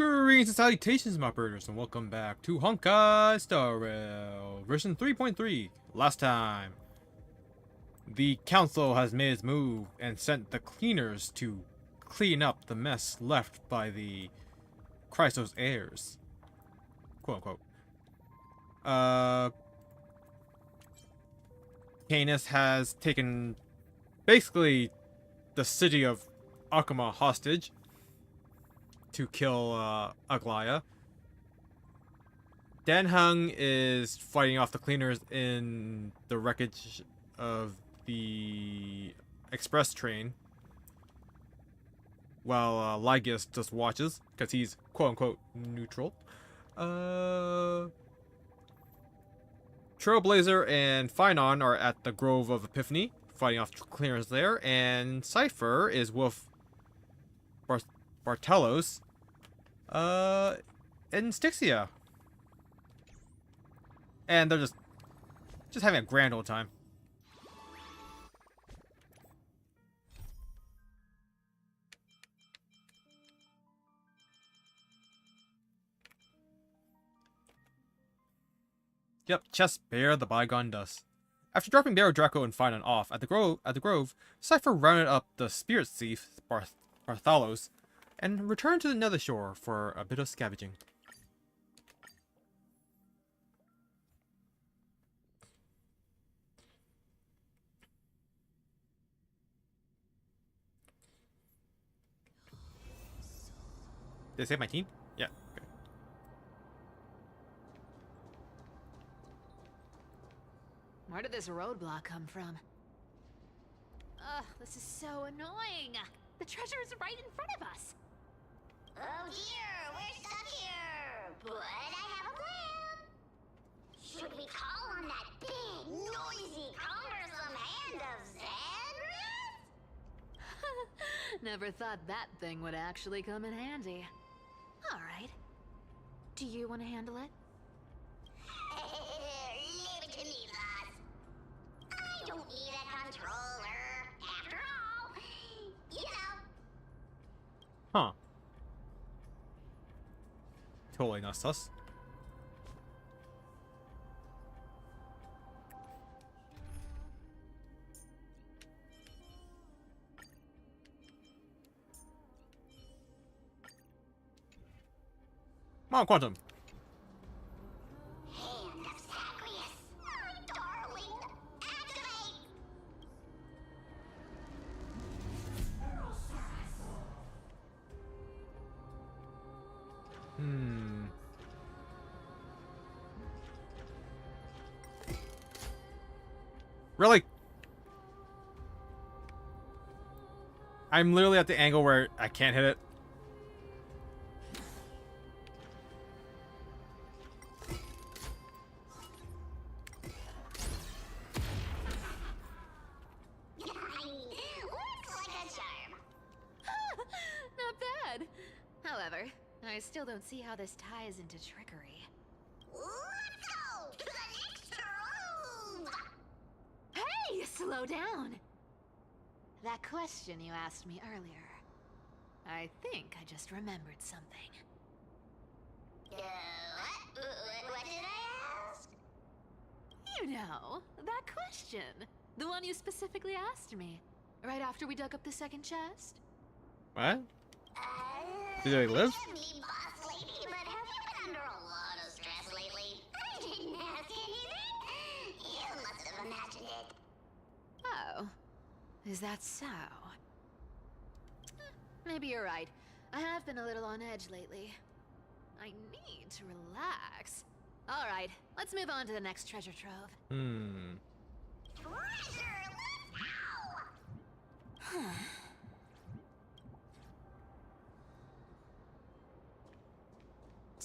Greetings and salutations, my birders, and welcome back to Honkai Star Rail version 3.3. Last time, the council has made its move and sent the cleaners to clean up the mess left by the Chrysos heirs. Quote unquote. Canis has taken basically the city of Akuma hostage to kill Aglaya. Danheng is fighting off the cleaners in the wreckage of the express train, while Lygus just watches because he's quote-unquote neutral. Trailblazer and Phynon are at the Grove of Epiphany fighting off cleaners there, and Cypher is with Bartelos in Styxia. And they're just having a grand old time. Yep, chest bear the bygone dust. After dropping Barrow, Draco, and Phynon off at the Grove, Cypher rounded up the spirit thief Barthalos and returned to the Nether Shore for a bit of scavenging. Did I save my team? Yeah. Okay. Where did this roadblock come from? Ugh, this is so annoying. The treasure is right in front of us. Oh dear, we're stuck here. But I have a plan. Should we call on that big, noisy, cumbersome hand of Xandris? Never thought that thing would actually come in handy. All right. Do you want to handle it? Leave it to me, boss. I don't need a controller. After all, you know. Huh. Totally not sus. Come on, Quantum. Hand of Zagreus. My darling. Activate. Really? I'm literally at the angle where I can't hit it. Looks like a charm. Not bad. However, I still don't see how this ties into trickery. Let's go to the next room. Hey, slow down. That question you asked me earlier. I think I just remembered something. What did I ask? You know, that question. The one you specifically asked me. Right after we dug up the second chest. What? Did they live? Forgive me, boss lady, but have you been under a lot of stress lately? I didn't ask anything. You must have imagined it. Oh. Is that so? Maybe you're right. I have been a little on edge lately. I need to relax. Alright, let's move on to the next treasure trove. Treasure, let's go!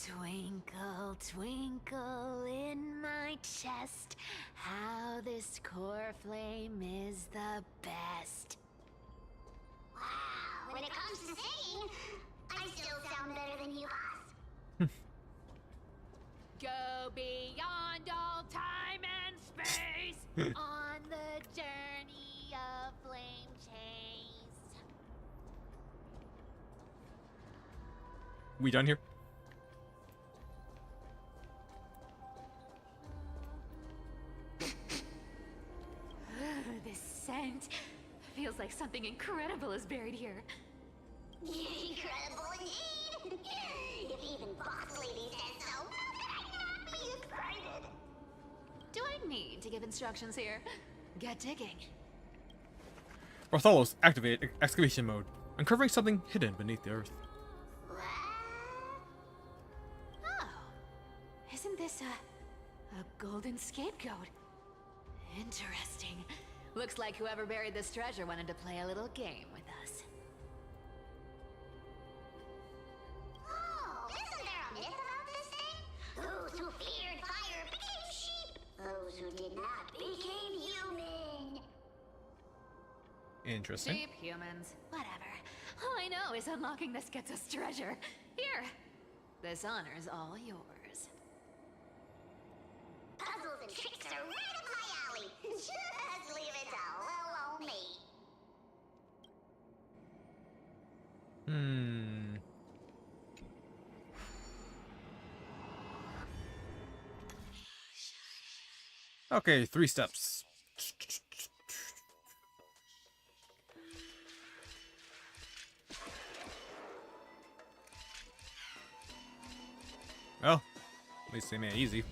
Twinkle, twinkle in my chest, how this core flame is the best. Wow, when it comes to singing, I still sound better than you, boss. Go beyond all time and space on the journey of flame chase. We done here? isn't. Feels like something incredible is buried here. Incredible indeed! If even Boss Lady says so, how could I not be excited? Do I need to give instructions here? Get digging. Bartholos, activate excavation mode, uncovering something hidden beneath the earth. What? Oh, isn't this a golden scapegoat? Interesting. Looks like whoever buried this treasure wanted to play a little game with us. Oh, isn't there a myth about this thing? Those who feared fire became sheep. Those who did not became human. Interesting. Sheep, humans, whatever. All I know is unlocking this gets us treasure. Here, this honor's all yours. Puzzles and tricks are right up my alley. Just leave it to little old me. Okay, 3 steps. Well, at least they made it easy.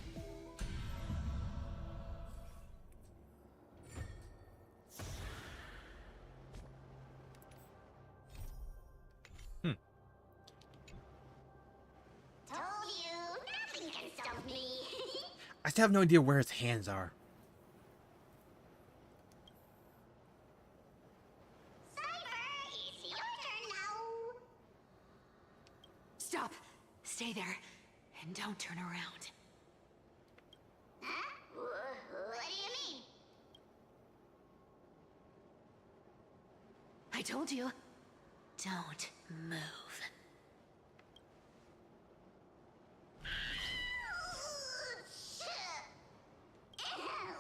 Told you, nothing can stump me. I still have no idea where his hands are. Cyber, it's your turn now. Stop. Stay there. And don't turn around. Huh? What do you mean? I told you. Don't move.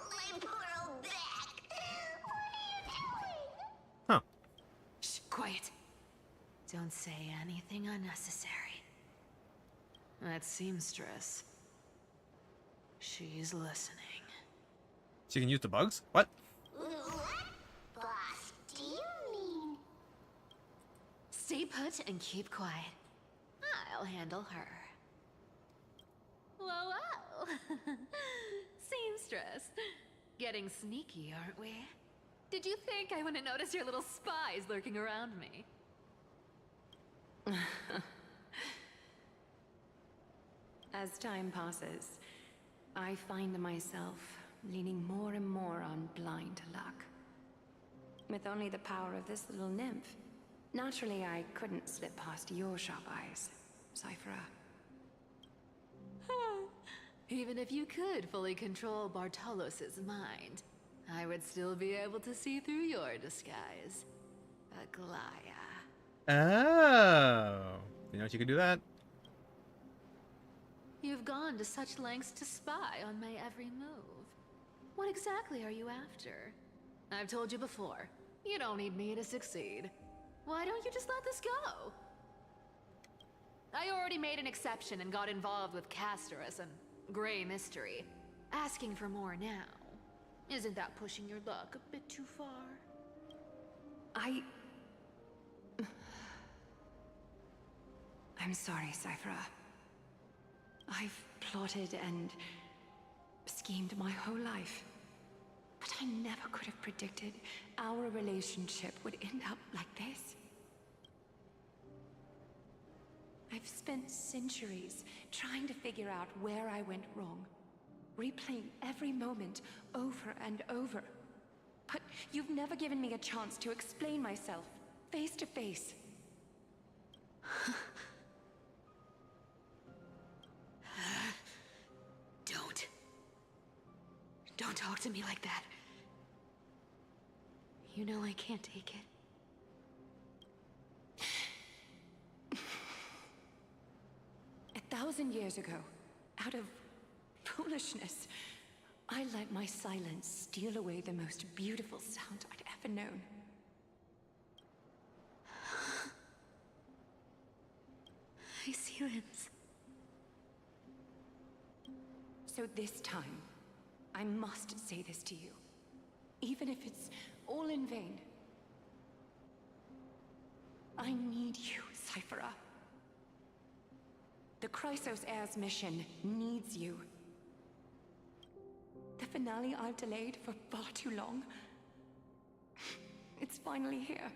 My poor old back. What are you doing? Huh. Shh, quiet. Don't say anything unnecessary. That seamstress. She's listening. So you can use the bugs? What? What? Boss, do you mean? Stay put and keep quiet. I'll handle her. Whoa, whoa. Seamstress. Getting sneaky, aren't we? Did you think I wouldn't notice your little spies lurking around me? As time passes, I find myself leaning more and more on blind luck. With only the power of this little nymph, naturally I couldn't slip past your sharp eyes, Cyphera. Even if you could fully control Bartolos' mind, I would still be able to see through your disguise. Aglaya. Oh. You know what you can do that? You've gone to such lengths to spy on my every move. What exactly are you after? I've told you before, you don't need me to succeed. Why don't you just let this go? I already made an exception and got involved with Castorus and Grey Mystery. Asking for more now. Isn't that pushing your luck a bit too far? I'm sorry, Cyphera. I've plotted and schemed my whole life. But I never could have predicted our relationship would end up like this. I've spent centuries trying to figure out where I went wrong, replaying every moment over and over. But you've never given me a chance to explain myself, face to face. Don't talk to me like that. You know I can't take it. 1,000 years ago, out of foolishness, I let my silence steal away the most beautiful sound I'd ever known. I see limbs. So this time, I must say this to you. Even if it's all in vain. I need you, Cyphera. The Chrysos Heir's mission needs you. The finale I've delayed for far too long. It's finally here.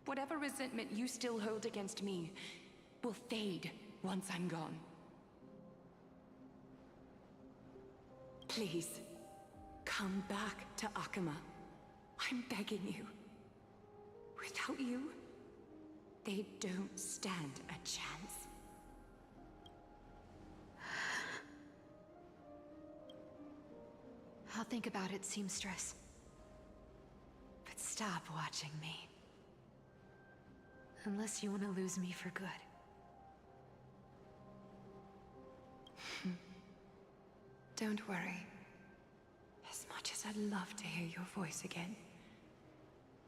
Whatever resentment you still hold against me will fade once I'm gone. Please, come back to Akama. I'm begging you. Without you, they don't stand a chance. I'll think about it, seamstress. But stop watching me. Unless you want to lose me for good. Don't worry. As much as I'd love to hear your voice again,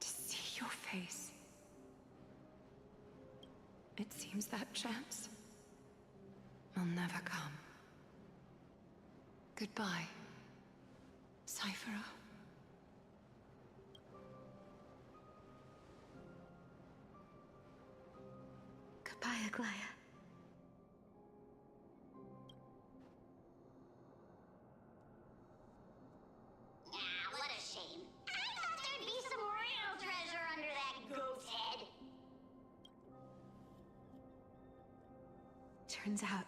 to see your face, it seems that chance will never come. Goodbye, Cyphera. Goodbye, Aglaya. What a shame. I thought there'd be some real treasure under that goat's head. Turns out,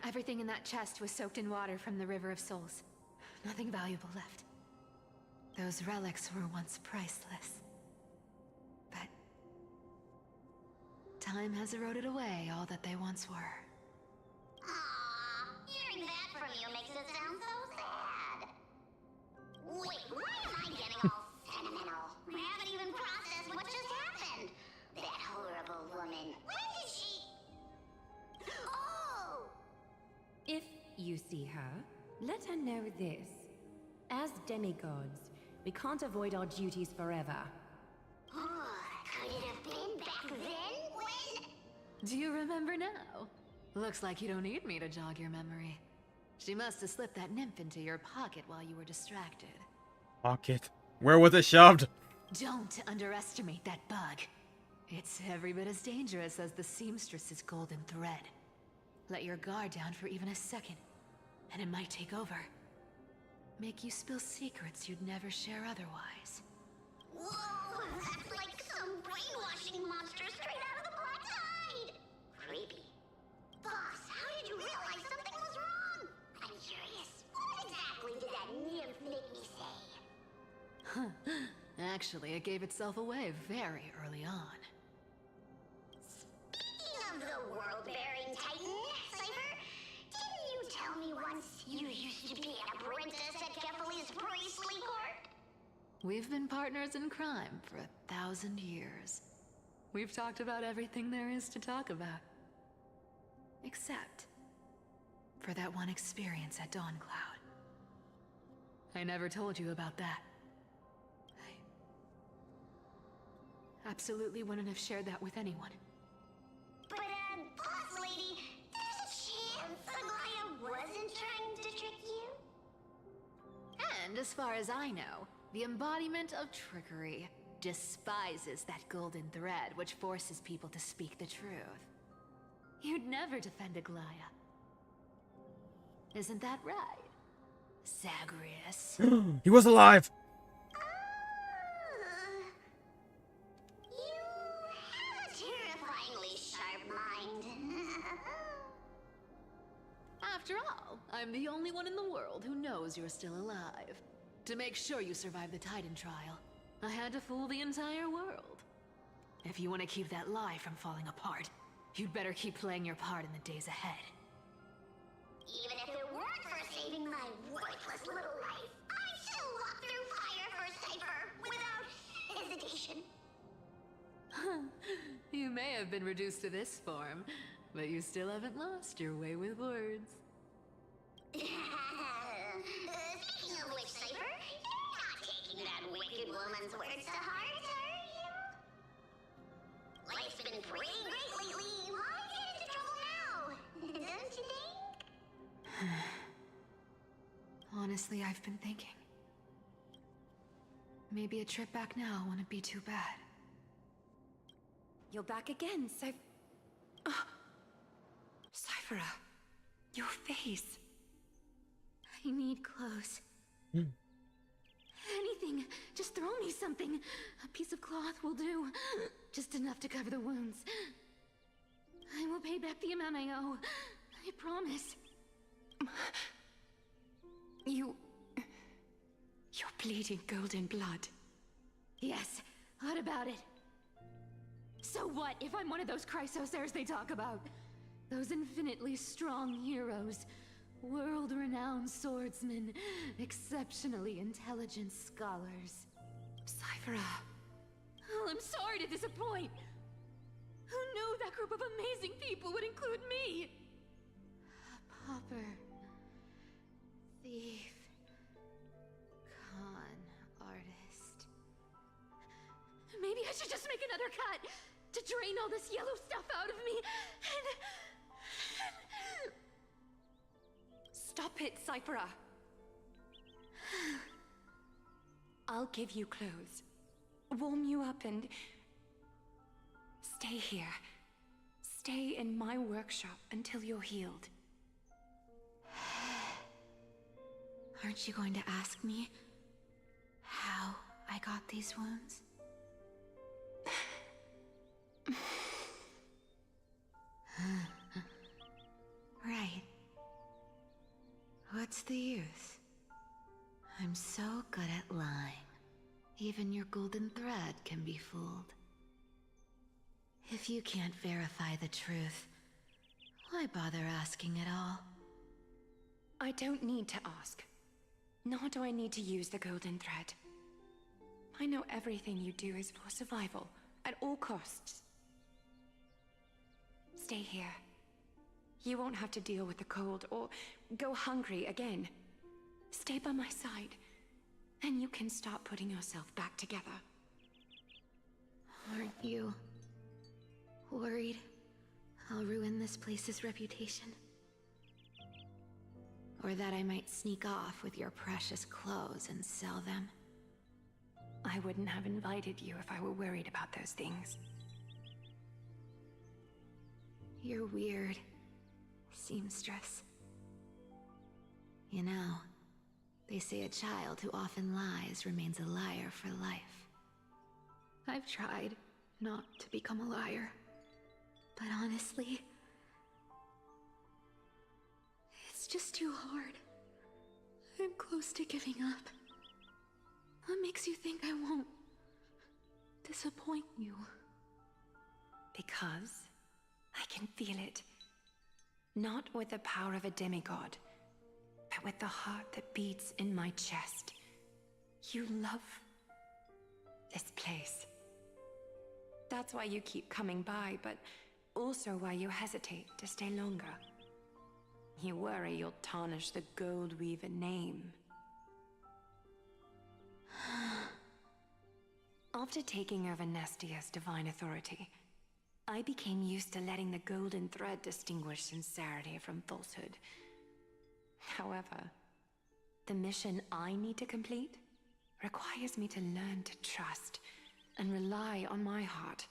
everything in that chest was soaked in water from the River of Souls. Nothing valuable left. Those relics were once priceless. But time has eroded away all that they once were. Aww, hearing that from you makes it sound so sad. Wait, why am I getting all sentimental? I haven't even processed what just happened. That horrible woman. When did she... Oh! If you see her, let her know this. As demigods, we can't avoid our duties forever. Could it have been back then when... Do you remember now? Looks like you don't need me to jog your memory. She must have slipped that nymph into your pocket while you were distracted. Pocket. Where was it shoved? Don't underestimate that bug. It's every bit as dangerous as the seamstress's golden thread. Let your guard down for even a second, and it might take over. Make you spill secrets you'd never share otherwise. Whoa, that's like some brainwashing monster straight out of the Black Tide! Creepy. Boss, how did you realize something was wrong? I'm curious. What exactly did that nymph make me say? Actually, it gave itself away very early on. Speaking of the world-bearing titan, Cypher, didn't you tell me once you used to be an apprentice at Kefali's priestly court? We've been partners in crime for 1,000 years. We've talked about everything there is to talk about. Except for that one experience at Dawncloud. I never told you about that. I absolutely wouldn't have shared that with anyone. But, boss lady, there's a chance Aglaya wasn't trying to trick you? And as far as I know, the embodiment of trickery despises that golden thread which forces people to speak the truth. You'd never defend Aglaya. Isn't that right, Zagreus? He was alive! You have a terrifyingly sharp mind. After all, I'm the only one in the world who knows you're still alive. To make sure you survive the Titan trial, I had to fool the entire world. If you want to keep that lie from falling apart, you'd better keep playing your part in the days ahead. Even if it weren't for saving my worthless little life, I'd still walk through fire for Cypher without hesitation. You may have been reduced to this form, but you still haven't lost your way with words. Speaking of which, Cypher, you're not taking that wicked woman's words to heart, are you? Life's been pretty great lately. Why get into trouble now? Don't you think? Honestly, I've been thinking. Maybe a trip back now wouldn't be too bad. You're back again, Cyphera, your face. I need clothes. Anything. Just throw me something. A piece of cloth will do. Just enough to cover the wounds. I will pay back the amount I owe. I promise. You're bleeding golden blood. Yes. What about it? So what if I'm one of those Chrysosairs they talk about? Those infinitely strong heroes. World-renowned swordsmen. Exceptionally intelligent scholars. Cyphera. Oh, I'm sorry to disappoint. Who knew that group of amazing people would include me? A pauper. Thief. Con artist. Maybe I should just make another cut to drain all this yellow stuff out of me and... Stop it, Cyphera. I'll give you clothes, warm you up, and stay here. Stay in my workshop until you're healed. Aren't you going to ask me how I got these wounds? Right. What's the use? I'm so good at lying. Even your golden thread can be fooled. If you can't verify the truth, why bother asking at all? I don't need to ask. Nor do I need to use the golden thread. I know everything you do is for survival, at all costs. Stay here. You won't have to deal with the cold or go hungry again. Stay by my side, and you can start putting yourself back together. Aren't you worried I'll ruin this place's reputation? Or that I might sneak off with your precious clothes and sell them? I wouldn't have invited you if I were worried about those things. You're weird, seamstress. You know, they say a child who often lies remains a liar for life. I've tried not to become a liar, but honestly, it's just too hard. I'm close to giving up. What makes you think I won't disappoint you? Because I can feel it. Not with the power of a demigod, but with the heart that beats in my chest. You love this place. That's why you keep coming by, but also why you hesitate to stay longer. You worry you'll tarnish the Gold Weaver name. After taking over Nestia's divine authority, I became used to letting the golden thread distinguish sincerity from falsehood. However, the mission I need to complete requires me to learn to trust and rely on my heart.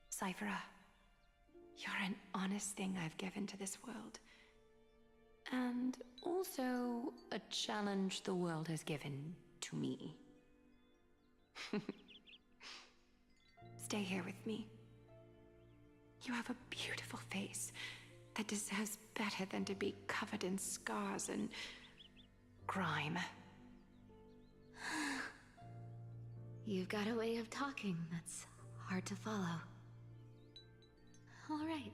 Cyphera, you're an honest thing I've given to this world. And also a challenge the world has given to me. Stay here with me. You have a beautiful face that deserves better than to be covered in scars and grime. You've got a way of talking that's hard to follow. All right,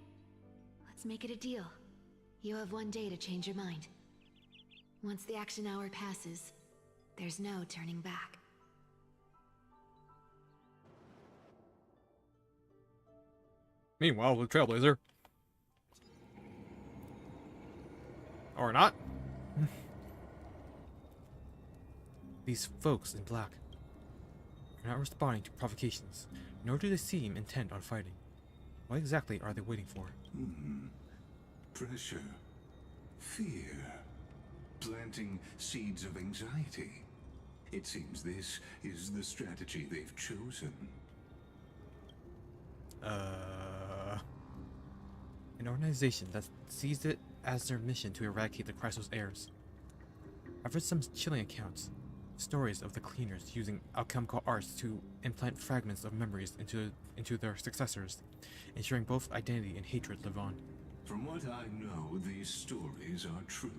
let's make it a deal. You have 1 day to change your mind. Once the action hour passes, there's no turning back. Meanwhile, with Trailblazer. Or not. These folks in black are not responding to provocations, nor do they seem intent on fighting. What exactly are they waiting for? Pressure. Fear. Planting seeds of anxiety. It seems this is the strategy they've chosen. An organization that sees it as their mission to eradicate the Chrysos heirs. I've read some chilling accounts, stories of the cleaners using alchemical arts to implant fragments of memories into their successors, ensuring both identity and hatred live on. From what I know, these stories are true.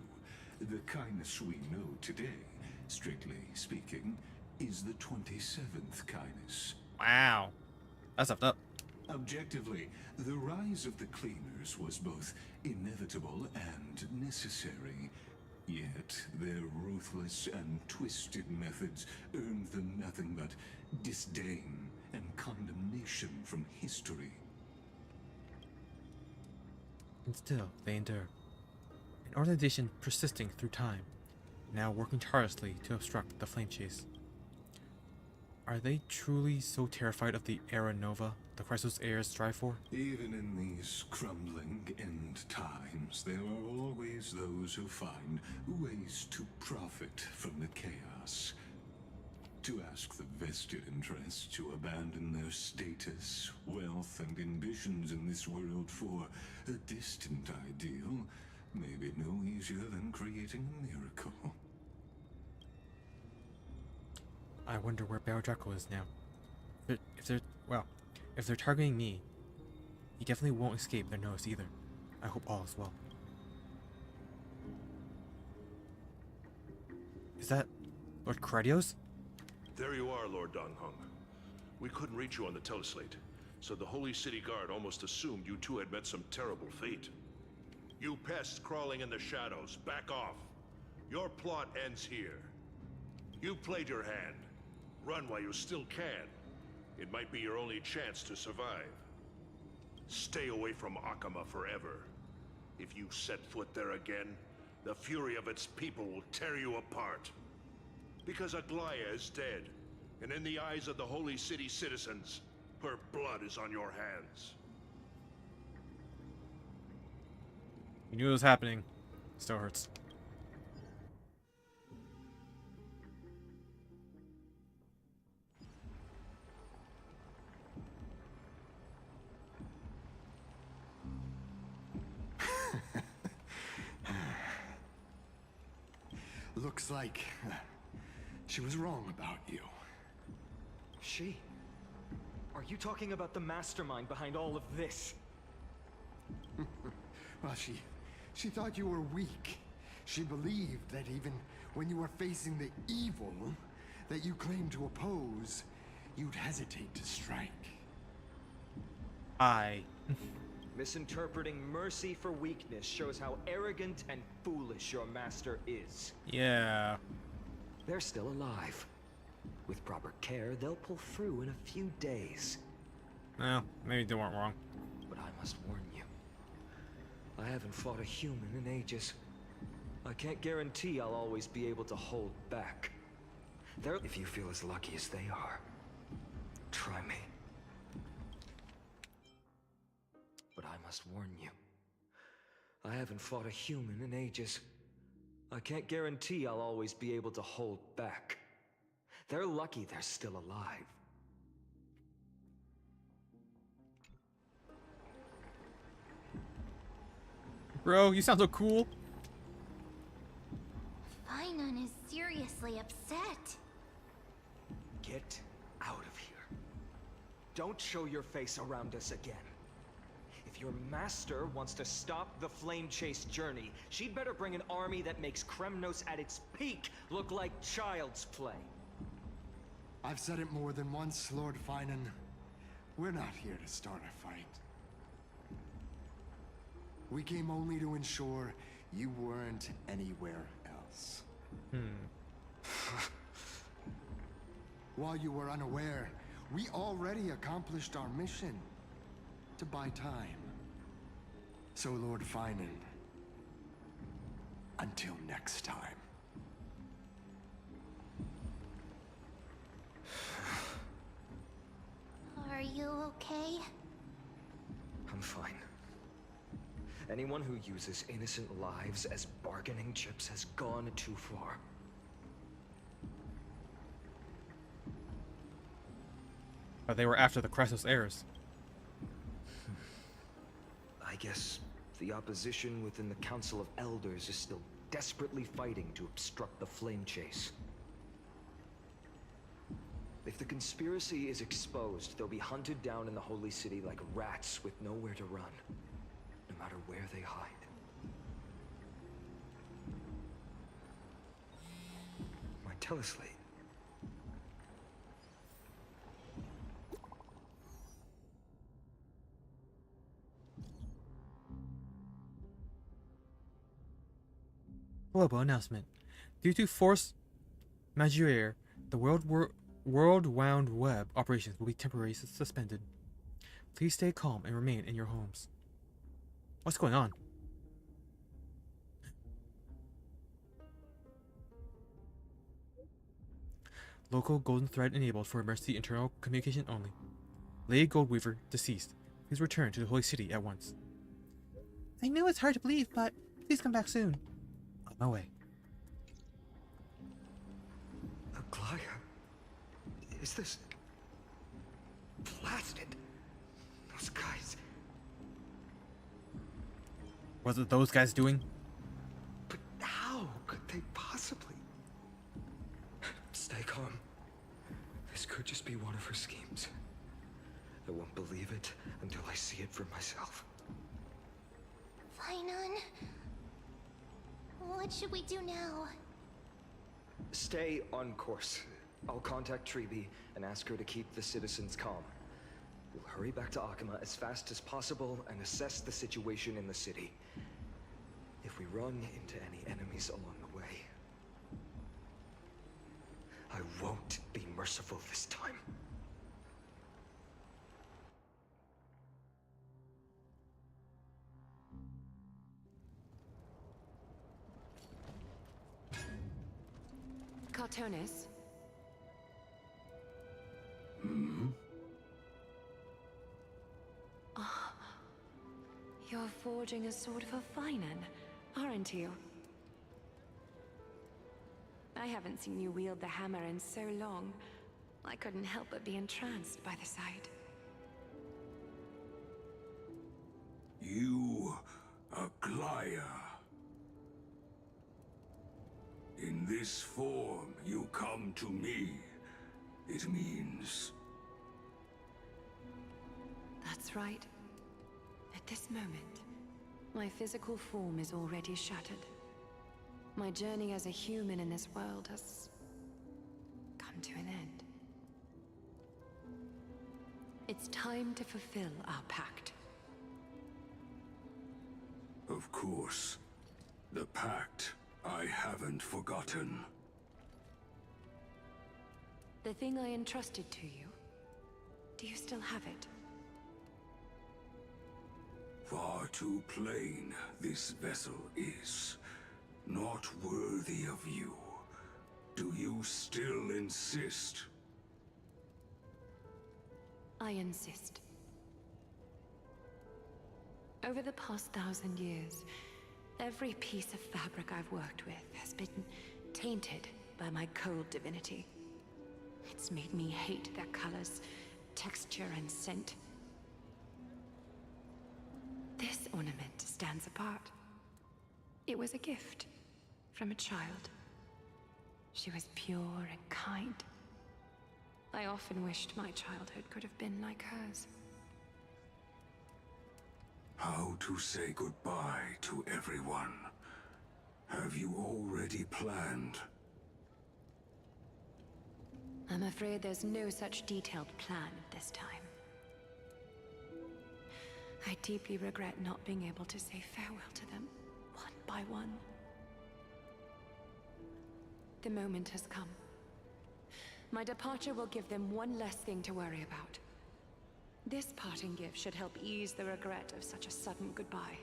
The kindness we know today, strictly speaking, is the 27th kindness. Wow. That's effed up. Objectively, the rise of the cleaners was both inevitable and necessary. Yet, their ruthless and twisted methods earned them nothing but disdain and condemnation from history. And still, they endure. An organization persisting through time, now working tirelessly to obstruct the flame chase. Are they truly so terrified of the Era Nova the Chrysos heirs strive for? Even in these crumbling end times, there are always those who find ways to profit from the chaos. To ask the vested interests to abandon their status, wealth, and ambitions in this world for a distant ideal may be no easier than creating a miracle. I wonder where Baron Draco is now. If they're targeting me, he definitely won't escape their nose either. I hope all is well. Is that Lord Kradios? There you are, Lord Donghung. We couldn't reach you on the teleslate, so the Holy City Guard almost assumed you two had met some terrible fate. You pests crawling in the shadows, back off. Your plot ends here. You played your hand. Run while you still can. It might be your only chance to survive. Stay away from Akama forever. If you set foot there again, the fury of its people will tear you apart. Because Aglaya is dead, and in the eyes of the Holy City citizens, her blood is on your hands. You knew it was happening. Still hurts. Looks like she was wrong about you. She? Are you talking about the mastermind behind all of this? Well, she thought you were weak. She believed that even when you were facing the evil that you claimed to oppose, you'd hesitate to strike. Misinterpreting mercy for weakness shows how arrogant and foolish your master is. Yeah. They're still alive. With proper care, they'll pull through in a few days. Well, maybe they weren't wrong. But I must warn you. I haven't fought a human in ages. I can't guarantee I'll always be able to hold back. If you feel as lucky as they are, try me. But I must warn you. I haven't fought a human in ages. I can't guarantee I'll always be able to hold back. They're lucky they're still alive. Bro, you sound so cool. Finon is seriously upset. Get out of here. Don't show your face around us again. If your master wants to stop the flame chase journey, she'd better bring an army that makes Kremnos at its peak look like child's play. I've said it more than once, Lord Finon. We're not here to start a fight. We came only to ensure you weren't anywhere else. While you were unaware, we already accomplished our mission to buy time. So, Lord Finon, until next time. Are you okay? I'm fine. Anyone who uses innocent lives as bargaining chips has gone too far. They were after the Crassus heirs. I guess the opposition within the Council of Elders is still desperately fighting to obstruct the flame chase. If the conspiracy is exposed, they'll be hunted down in the Holy City like rats with nowhere to run, no matter where they hide. My teleslate. Global announcement. Due to force majeure, the world-wound web operations will be temporarily suspended. Please stay calm and remain in your homes. What's going on? Local golden thread enabled for emergency internal communication only. Lady Goldweaver deceased. Please return to the Holy City at once. I know it's hard to believe, but please come back soon. On my way. Aglaya? Is this... blasted? Those guys... Was it those guys doing? But how could they possibly... Stay calm. This could just be one of her schemes. I won't believe it until I see it for myself. Finon, what should we do now? Stay on course. I'll contact Treeby and ask her to keep the citizens calm. We'll hurry back to Akima as fast as possible and assess the situation in the city. If we run into any enemies along the way, I won't be merciful this time. Cartonis? Oh, you're forging a sort of a Finon, aren't you? I haven't seen you wield the hammer in so long. I couldn't help but be entranced by the sight. You, Aglaya. In this form, you come to me. It means... That's right. At this moment, my physical form is already shattered. My journey as a human in this world has come to an end. It's time to fulfill our pact. Of course. The pact I haven't forgotten. The thing I entrusted to you, do you still have it? Far too plain this vessel is. Not worthy of you. Do you still insist? I insist. Over the past 1,000 years, every piece of fabric I've worked with has been tainted by my cold divinity. It's made me hate their colors, texture, and scent. This ornament stands apart. It was a gift from a child. She was pure and kind. I often wished my childhood could have been like hers. How to say goodbye to everyone? Have you already planned? I'm afraid there's no such detailed plan at this time. I deeply regret not being able to say farewell to them, one by one. The moment has come. My departure will give them one less thing to worry about. This parting gift should help ease the regret of such a sudden goodbye.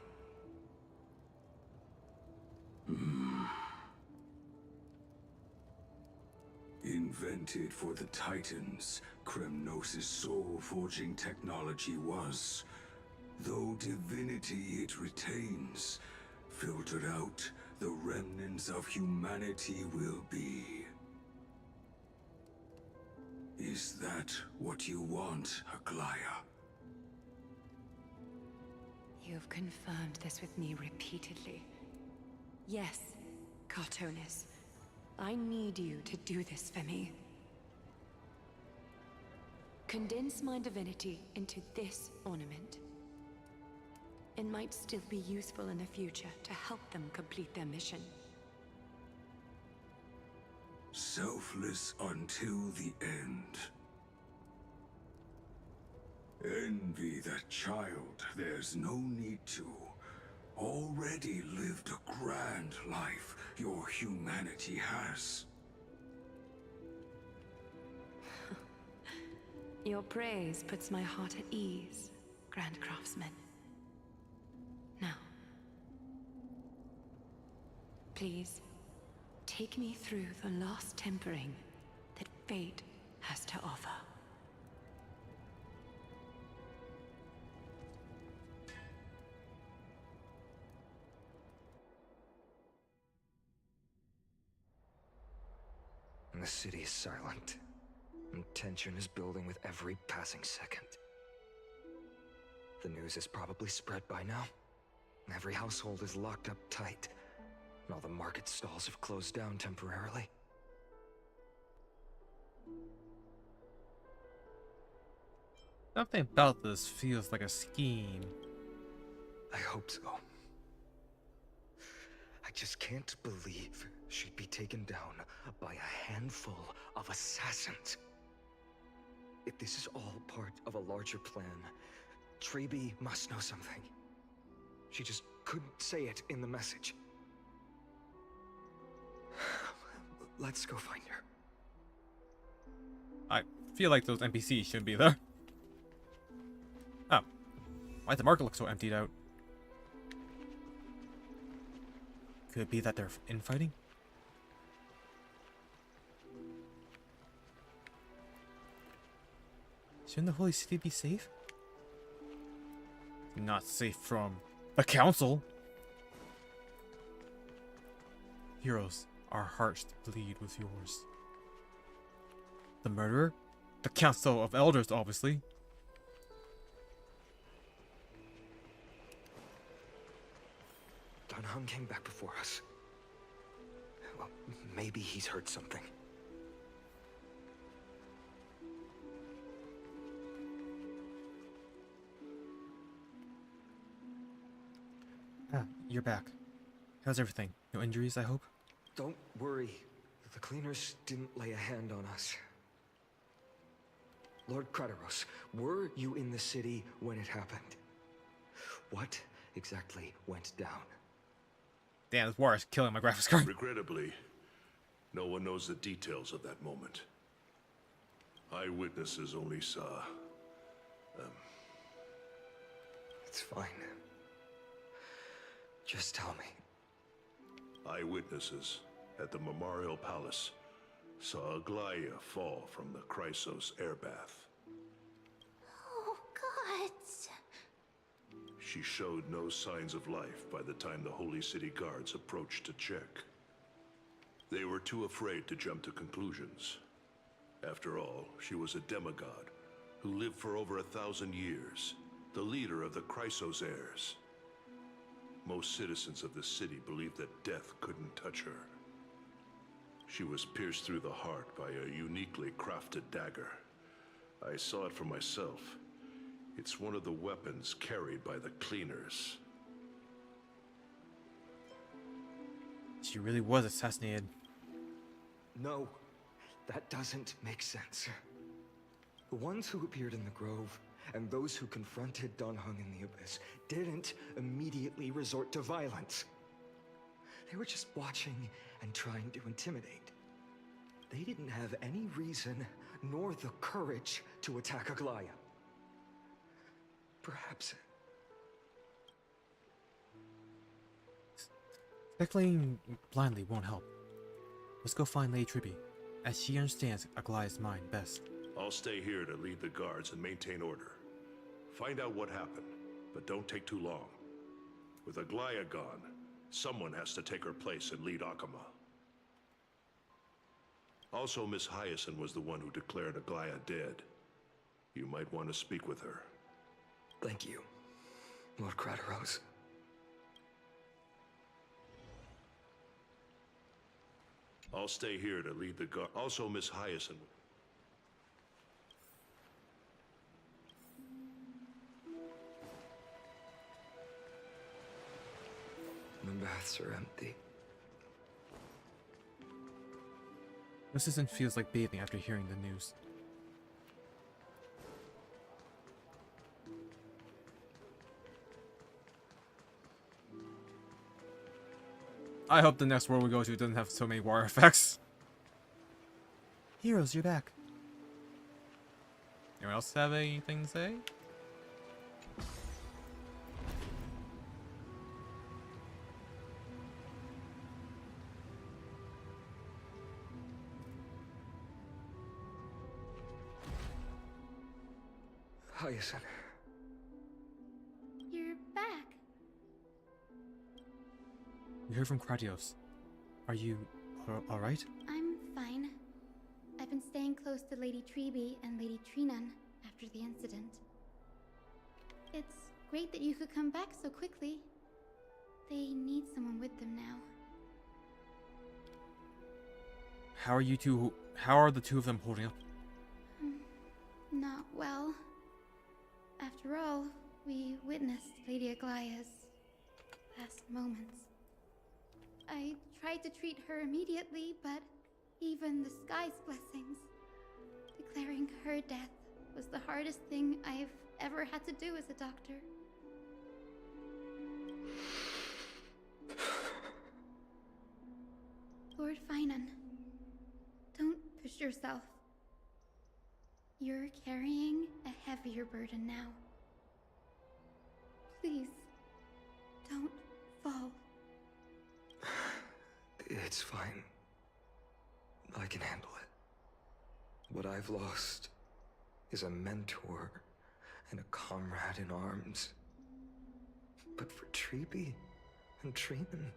Invented for the Titans, Kremnos' soul-forging technology was, though divinity it retains, filtered out, the remnants of humanity will be. Is that what you want, Aglaya? You've confirmed this with me repeatedly. Yes, Cartonis. I need you to do this for me. Condense my divinity into this ornament. It might still be useful in the future to help them complete their mission. Selfless until the end. Envy that child, there's no need to. Already lived a grand life your humanity has. Your praise puts my heart at ease, Grand Craftsman. Now, please, take me through the last tempering that fate has to offer. The city is silent, and tension is building with every passing second. The news is probably spread by now. Every household is locked up tight, and all the market stalls have closed down temporarily. Something about this feels like a scheme. I hope so. I just can't believe she'd be taken down by a handful of assassins. If this is all part of a larger plan, Treeby must know something. She just couldn't say it in the message. Let's go find her. I feel like those NPCs shouldn't be there. Oh. Why'd the market look so emptied out? Could it be that they're infighting? Shouldn't the Holy City be safe? Not safe from the Council. Heroes, our hearts bleed with yours. The murderer? The Council of Elders, obviously. Dan Heng came back before us. Well, maybe he's heard something. Ah, you're back. How's everything? No injuries, I hope? Don't worry. The cleaners didn't lay a hand on us. Lord Krateros, were you in the city when it happened? What exactly went down? Damn, this war is killing my graphics card. Regrettably, no one knows the details of that moment. Eyewitnesses only saw... It's fine. Just tell me. Eyewitnesses at the Memorial Palace saw Aglaya fall from the Chrysos airbath. Oh, God. She showed no signs of life by the time the Holy City Guards approached to check. They were too afraid to jump to conclusions. After all, she was a demigod who lived for over 1,000 years, the leader of the Chrysos heirs. Most citizens of the city believed that death couldn't touch her. She was pierced through the heart by a uniquely crafted dagger. I saw it for myself. It's one of the weapons carried by the cleaners. She really was assassinated. No, that doesn't make sense. The ones who appeared in the grove and those who confronted Dan Heng in the Abyss didn't immediately resort to violence. They were just watching and trying to intimidate. They didn't have any reason nor the courage to attack Aglaya. Perhaps... Speculating blindly won't help. Let's go find Lady Tribby, as she understands Aglaya's mind best. I'll stay here to lead the guards and maintain order. Find out what happened, but don't take too long. With Aglaya gone, someone has to take her place and lead Akama. Also, Miss Hyacinth was the one who declared Aglaya dead. You might want to speak with her. Thank you, Lord Crateros. I'll stay here to lead the guard. Also, Miss Hyacinth. The baths are empty. This isn't feels like bathing after hearing the news. I hope the next world we go to doesn't have so many water effects. Heroes, you're back. Anyone else have anything to say? Hyacinth. You're back. We heard from Kratios. Are you alright? I'm fine. I've been staying close to Lady Treeby and Lady Trinan after the incident. It's great that you could come back so quickly. They need someone with them now. How are the two of them holding up? Not well. After all, we witnessed Lady Aglaya's last moments. I tried to treat her immediately, but even the sky's blessings, declaring her death was the hardest thing I've ever had to do as a doctor. Lord Finan, don't push yourself. You're carrying a heavier burden now. Please, don't fall. It's fine. I can handle it. What I've lost is a mentor and a comrade in arms. But for Treeby and Trinan,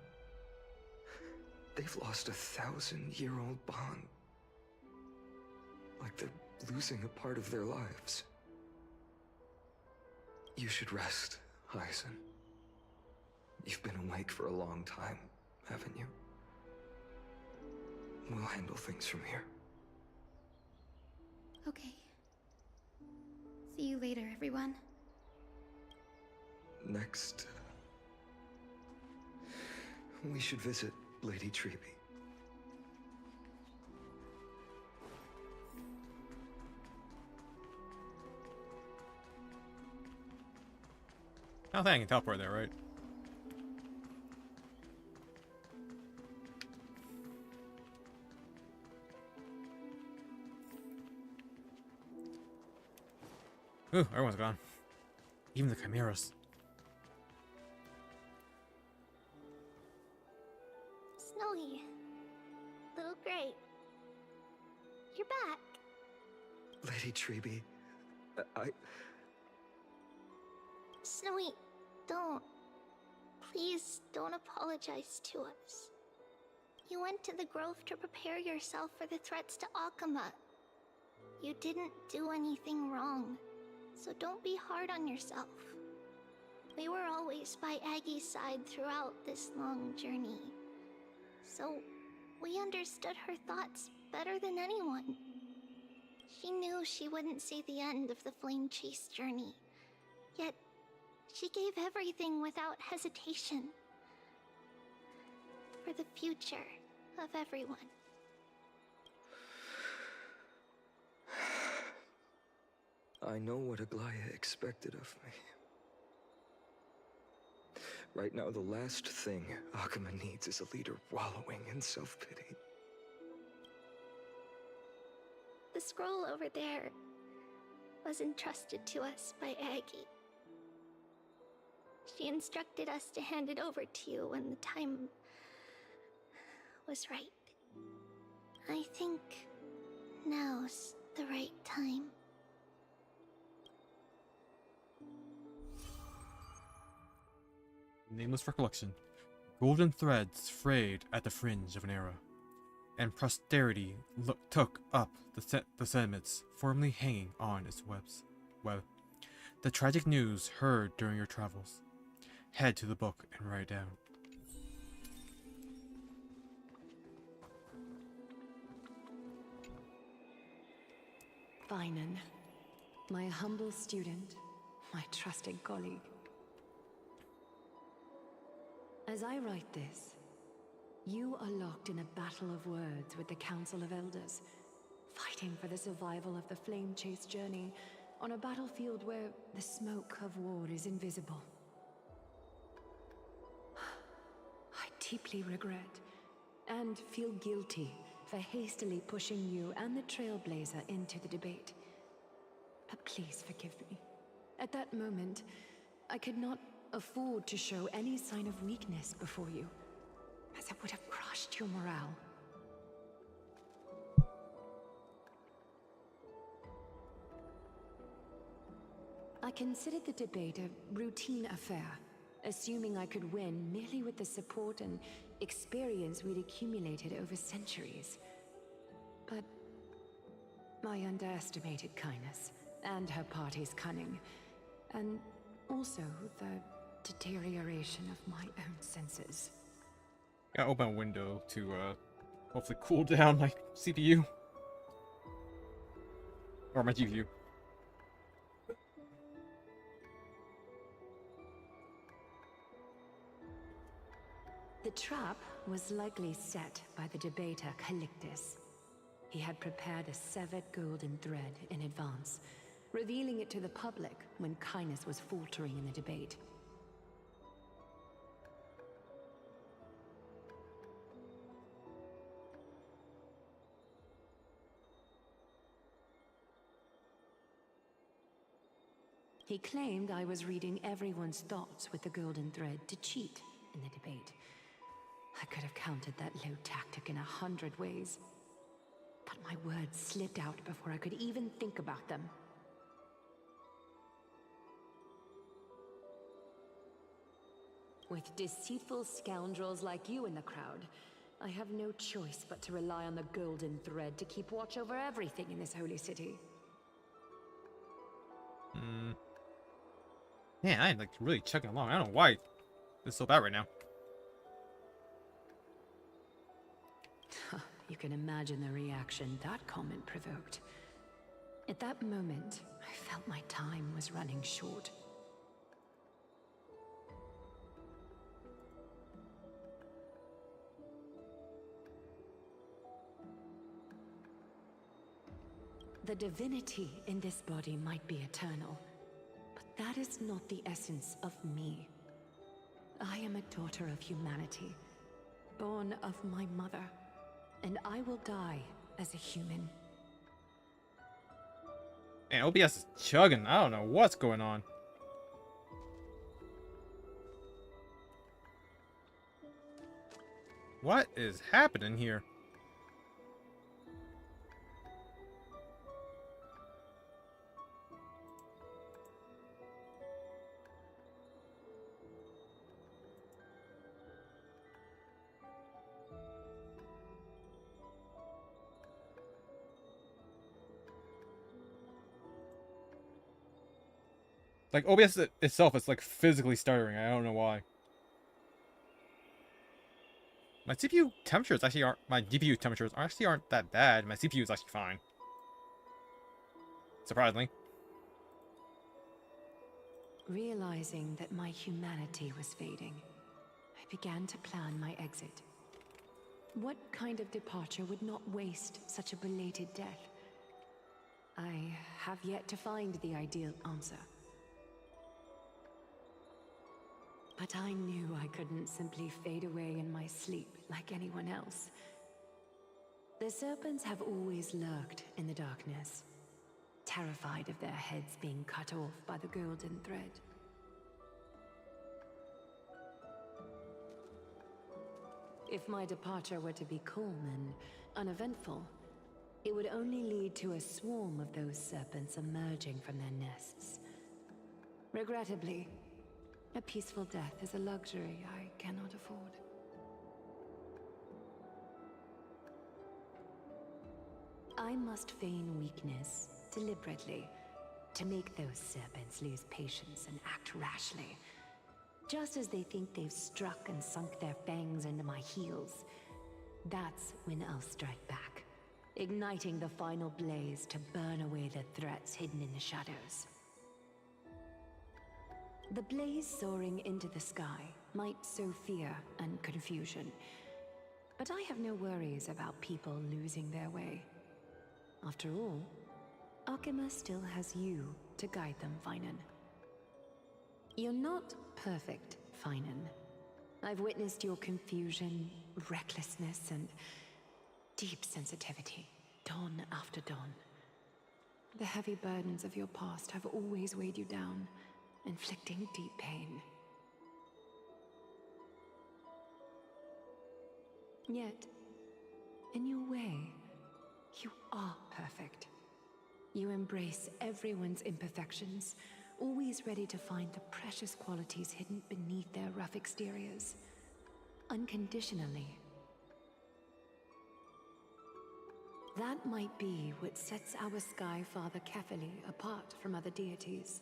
they've lost a 1,000-year-old bond. Like they're losing a part of their lives. You should rest, Hyacinth. You've been awake for a long time, haven't you? We'll handle things from here. Okay. See you later, everyone. Next, we should visit Lady Treeby. I don't think I can teleport there, right? Ooh, everyone's gone. Even the chimeras. Snowy. Little Gray. You're back. Lady Treeby, Snowy, don't. Please don't apologize to us. You went to the Grove to prepare yourself for the threats to Akama. You didn't do anything wrong, so don't be hard on yourself. We were always by Aggie's side throughout this long journey, so we understood her thoughts better than anyone. She knew she wouldn't see the end of the Flame Chase journey, yet she gave everything without hesitation. For the future of everyone. I know what Aglaya expected of me. Right now, the last thing Akama needs is a leader wallowing in self-pity. The scroll over there was entrusted to us by Aggie. She instructed us to hand it over to you when the time was right. I think now's the right time. Nameless recollection. Golden threads frayed at the fringe of an era. and posterity took up the sentiments formerly hanging on its web. The tragic news heard during your travels. Head to the book and write it down. Finan, my humble student, my trusted colleague. As I write this, you are locked in a battle of words with the Council of Elders, fighting for the survival of the Flame Chase journey on a battlefield where the smoke of war is invisible. I deeply regret and feel guilty for hastily pushing you and the Trailblazer into the debate. But please forgive me. At that moment, I could not afford to show any sign of weakness before you, as it would have crushed your morale. I considered the debate a routine affair, assuming I could win merely with the support and experience we'd accumulated over centuries. But I underestimated kindness and her party's cunning, and also the deterioration of my own senses. Gotta open a window to hopefully cool down my CPU. Or my GPU. The trap was likely set by the debater Calictus. He had prepared a severed golden thread in advance, revealing it to the public when kindness was faltering in the debate. He claimed I was reading everyone's thoughts with the golden thread to cheat in the debate. I could have countered that low tactic in 100 ways, but my words slipped out before I could even think about them. With deceitful scoundrels like you in the crowd, I have no choice but to rely on the golden thread to keep watch over everything in this holy city. Man, I'm like really chugging along. I don't know why this is so bad right now. You can imagine the reaction that comment provoked. At that moment, I felt my time was running short. The divinity in this body might be eternal, but that is not the essence of me. I am a daughter of humanity, born of my mother, and I will die as a human. Man, OBS is chugging. I don't know what's going on. What is happening here? Like, OBS itself is like physically stuttering. I don't know why. My CPU temperatures actually aren't. My GPU temperatures actually aren't that bad. My CPU is actually fine. Surprisingly. Realizing that my humanity was fading, I began to plan my exit. What kind of departure would not waste such a belated death? I have yet to find the ideal answer. But I knew I couldn't simply fade away in my sleep like anyone else. The serpents have always lurked in the darkness, terrified of their heads being cut off by the golden thread. If my departure were to be calm and uneventful, it would only lead to a swarm of those serpents emerging from their nests. Regrettably, a peaceful death is a luxury I cannot afford. I must feign weakness deliberately to make those serpents lose patience and act rashly. Just as they think they've struck and sunk their fangs into my heels, that's when I'll strike back, igniting the final blaze to burn away the threats hidden in the shadows. The blaze soaring into the sky might sow fear and confusion, but I have no worries about people losing their way. After all, Akima still has you to guide them, Finan. You're not perfect, Finan. I've witnessed your confusion, recklessness, and deep sensitivity, dawn after dawn. The heavy burdens of your past have always weighed you down, inflicting deep pain. Yet, in your way, you are perfect. You embrace everyone's imperfections, always ready to find the precious qualities hidden beneath their rough exteriors. Unconditionally. That might be what sets our Sky Father Kefili apart from other deities.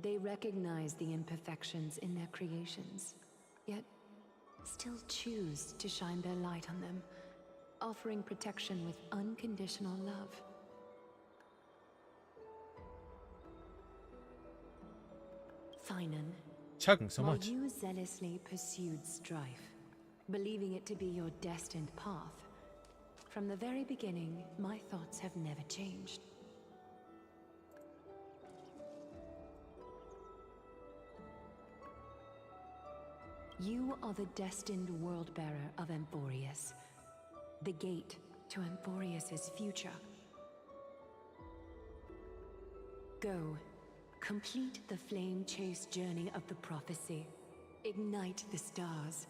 They recognize the imperfections in their creations, yet still choose to shine their light on them, offering protection with unconditional love. Finan, Chugging so while much. you zealously pursued strife, believing it to be your destined path, from the very beginning, my thoughts have never changed. You are the destined world-bearer of Amphorius, the gate to Amphorius's future. Go, complete the flame-chase journey of the prophecy, ignite the stars,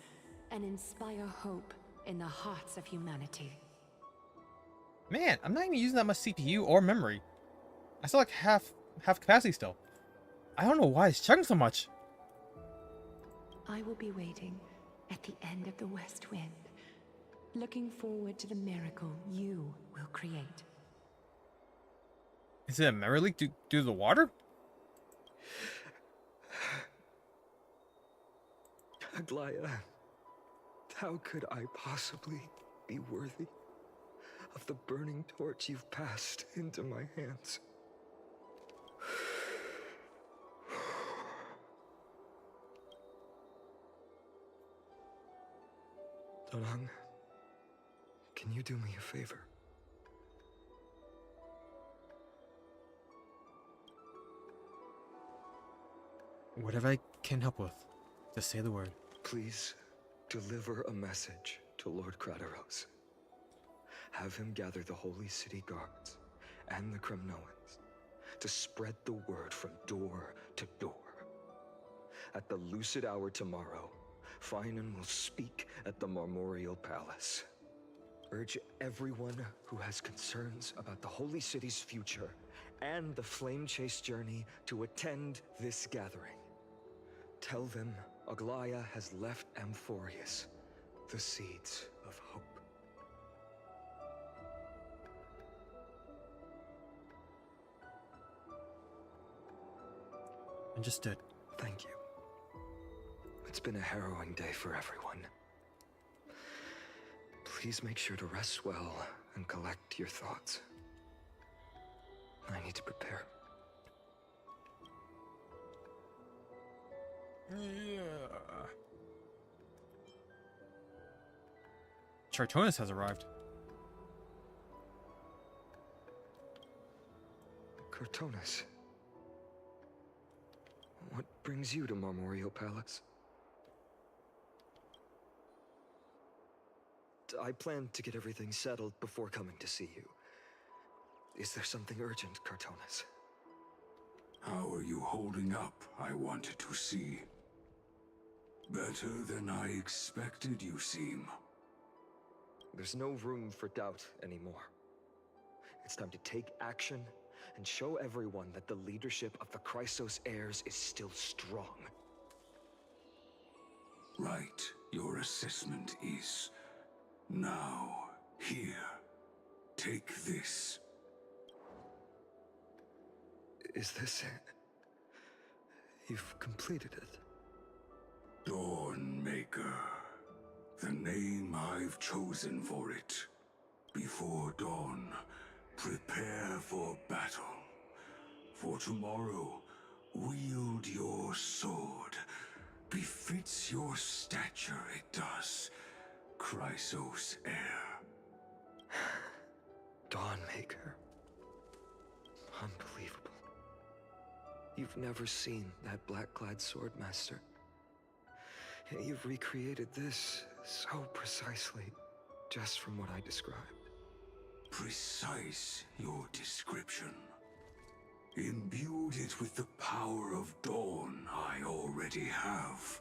and inspire hope in the hearts of humanity. Man, I'm not even using that much CPU or memory. I still like half capacity still. I don't know why it's chugging so much. I will be waiting at the end of the West Wind, looking forward to the miracle you will create. Is it a memory leak due to the water? Aglaya, how could I possibly be worthy of the burning torch you've passed into my hands? Donang, can you do me a favor? Whatever I can help with, just say the word. Please deliver a message to Lord Krateros. Have him gather the Holy City guards and the Kremnoans to spread the word from door to door. At the lucid hour tomorrow, Finan will speak at the Marmorial Palace. Urge everyone who has concerns about the Holy City's future and the Flame Chase journey to attend this gathering. Tell them Aglaya has left Amphorius the seeds of hope. Understood. Thank you. It's been a harrowing day for everyone. Please make sure to rest well and collect your thoughts. I need to prepare. Yeah. Chartonis has arrived. Cartonis. What brings you to Marmorial Palace? I planned to get everything settled before coming to see you. Is there something urgent, Cartonis? How are you holding up, I wanted to see. Better than I expected, you seem. There's no room for doubt anymore. It's time to take action and show everyone that the leadership of the Chrysos heirs is still strong. Right, your assessment is now here. take this. Is this it? You've completed it. Dawnmaker. The name I've chosen for it. Before dawn, prepare for battle. For tomorrow, wield your sword. Befits your stature, it does. Chrysos heir. Dawnmaker. Unbelievable. You've never seen that black-clad sword master. Yet you've recreated this so precisely, just from what I described. Precise your description. Imbued it with the power of dawn I already have.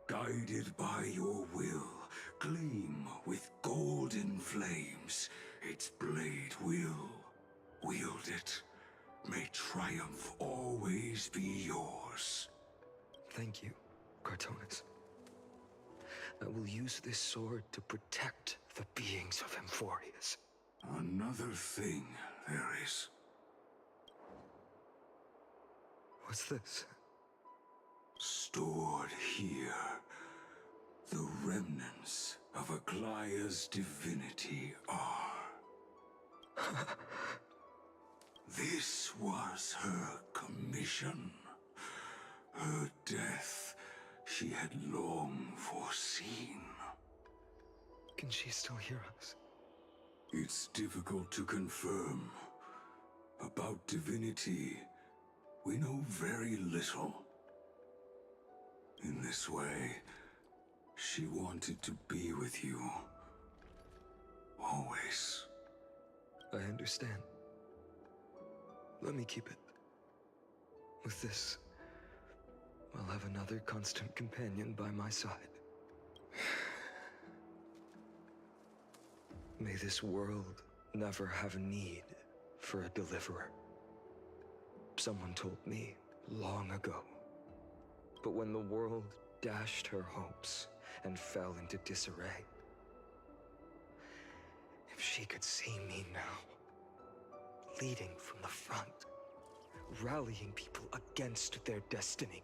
Guided by your will, gleam with golden flames. Its blade will wield it. May triumph always be yours. Thank you, Cartonis. I will use this sword to protect the beings of Emphorius. Another thing there is. What's this? Stored here, the remnants of Aglaya's divinity are. This was her commission. Her death she had long foreseen. Can she still hear us? It's difficult to confirm. About divinity, we know very little. In this way, she wanted to be with you. Always. I understand. Let me keep it. With this, I'll have another constant companion by my side. May this world never have need for a deliverer. Someone told me long ago. But when the world dashed her hopes and fell into disarray, if she could see me now, leading from the front, rallying people against their destiny,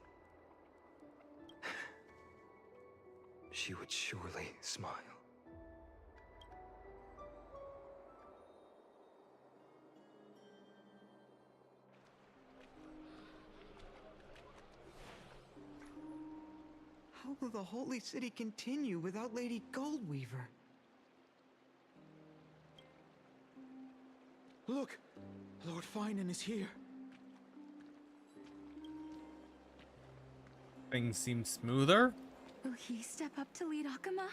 she would surely smile. How will the Holy City continue without Lady Goldweaver? Look! Lord Finan is here. Things seem smoother. Will he step up to lead Akama?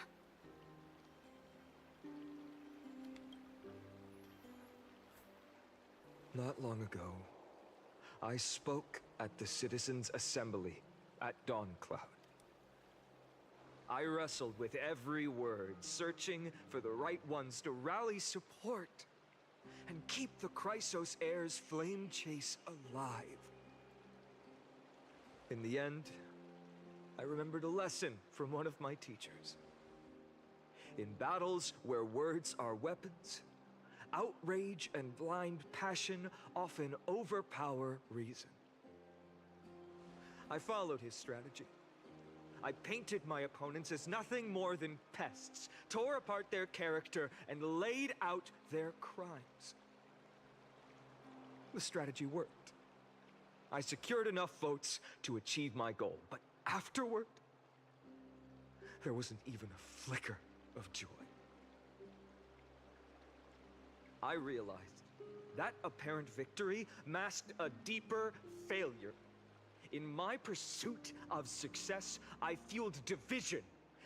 Not long ago, I spoke at the Citizens' Assembly at Dawncloud. I wrestled with every word, searching for the right ones to rally support and keep the Chrysos heir's flame chase alive. In the end, I remembered a lesson from one of my teachers. In battles where words are weapons, outrage and blind passion often overpower reason. I followed his strategy. I painted my opponents as nothing more than pests, tore apart their character, and laid out their crimes. The strategy worked. I secured enough votes to achieve my goal, but afterward, there wasn't even a flicker of joy. I realized that apparent victory masked a deeper failure. In my pursuit of success, I fueled division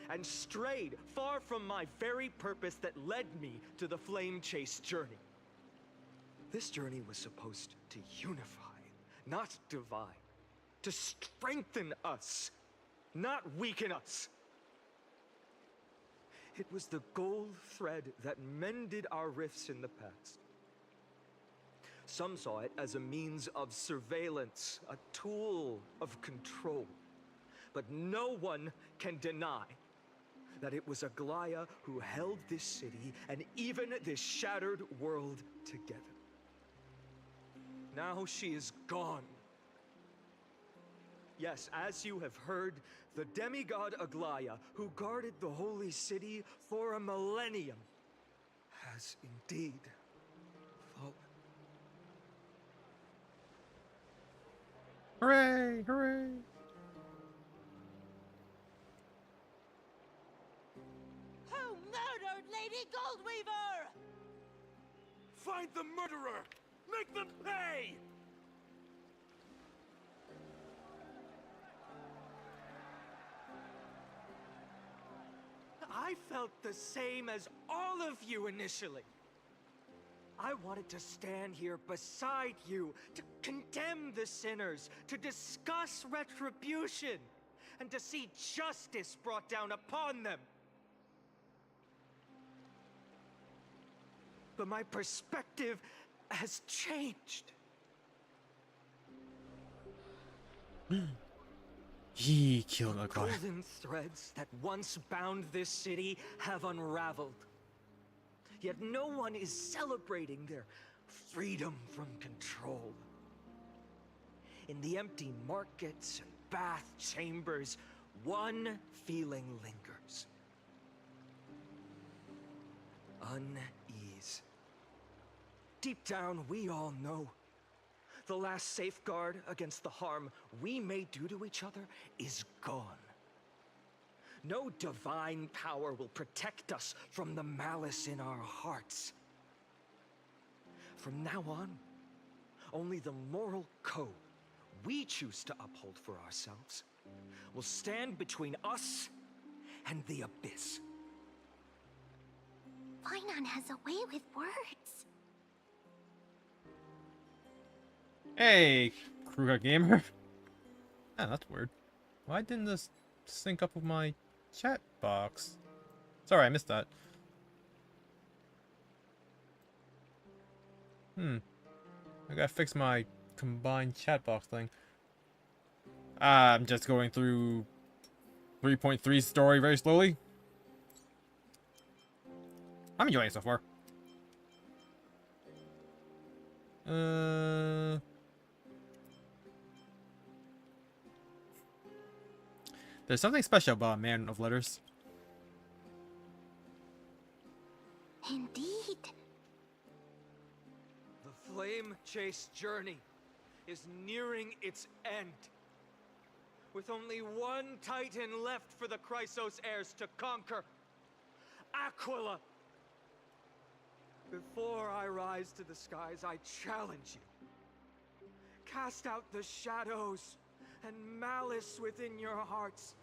and strayed far from my very purpose that led me to the flame chase journey. This journey was supposed to unify, not divide, to strengthen us, not weaken us. It was the gold thread that mended our rifts in the past. Some saw it as a means of surveillance, a tool of control. But no one can deny that it was Aglaya who held this city and even this shattered world together. Now she is gone. Yes, as you have heard, the demigod Aglaya, who guarded the holy city for a millennium, has indeed fallen. Hooray! Hooray! Who murdered Lady Goldweaver? Find the murderer! Make them pay! I felt the same as all of you initially. I wanted to stand here beside you, to condemn the sinners, to discuss retribution, and to see justice brought down upon them. But my perspective has changed. He killed a The guy. golden threads that once bound this city have unraveled. Yet no one is celebrating their freedom from control. In the empty markets and bath chambers, one feeling lingers. Unease. Deep down, we all know the last safeguard against the harm we may do to each other is gone. No divine power will protect us from the malice in our hearts. From now on, only the moral code we choose to uphold for ourselves will stand between us and the abyss. Finon has a way with words. Hey, Kruger Gamer. Ah, that's weird. Why didn't this sync up with my chat box? Sorry, I missed that. I gotta fix my combined chat box thing. I'm just going through 3.3 story very slowly. I'm enjoying it so far. There's something special about a man of letters. Indeed. The flame chase journey is nearing its end. With only one titan left for the Chrysos heirs to conquer. Aquila! Before I rise to the skies, I challenge you. Cast out the shadows and malice within your hearts.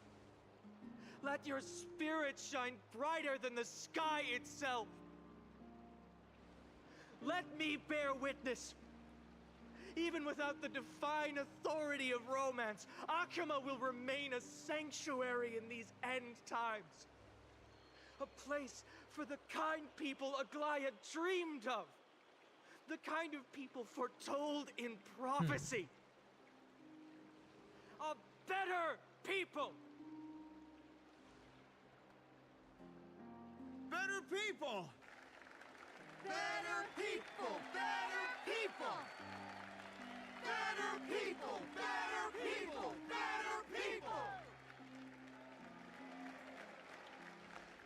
Let your spirit shine brighter than the sky itself. Let me bear witness. Even without the divine authority of romance, Akama will remain a sanctuary in these end times. A place for the kind people Aglaya dreamed of. The kind of people foretold in prophecy. A better people! Better people! Better people! Better people! Better people! Better people! Better people!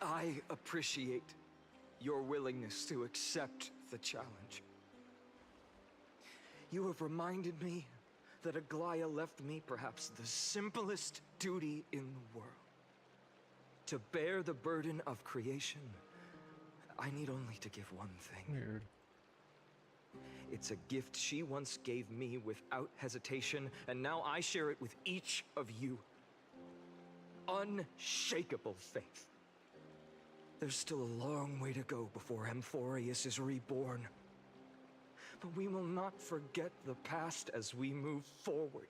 I appreciate your willingness to accept the challenge. You have reminded me that Aglaya left me perhaps the simplest duty in the world. To bear the burden of creation, I need only to give one thing. Weird. It's a gift she once gave me without hesitation, and now I share it with each of you. Unshakable faith. There's still a long way to go before Amphorius is reborn. But we will not forget the past as we move forward.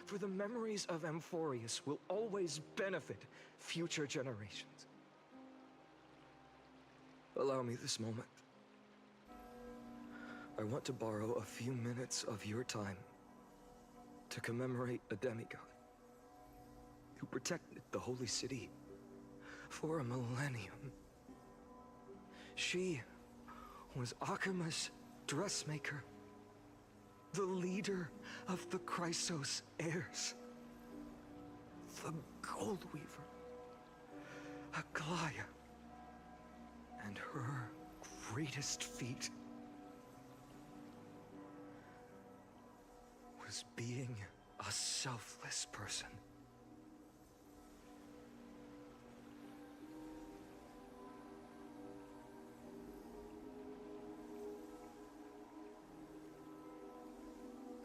For the memories of Amphorius will always benefit future generations. Allow me this moment. I want to borrow a few minutes of your time to commemorate a demigod who protected the holy city for a millennium. She was Akima's dressmaker, the leader of the Chrysos heirs, the Gold Weaver, Aglaya, and her greatest feat was being a selfless person.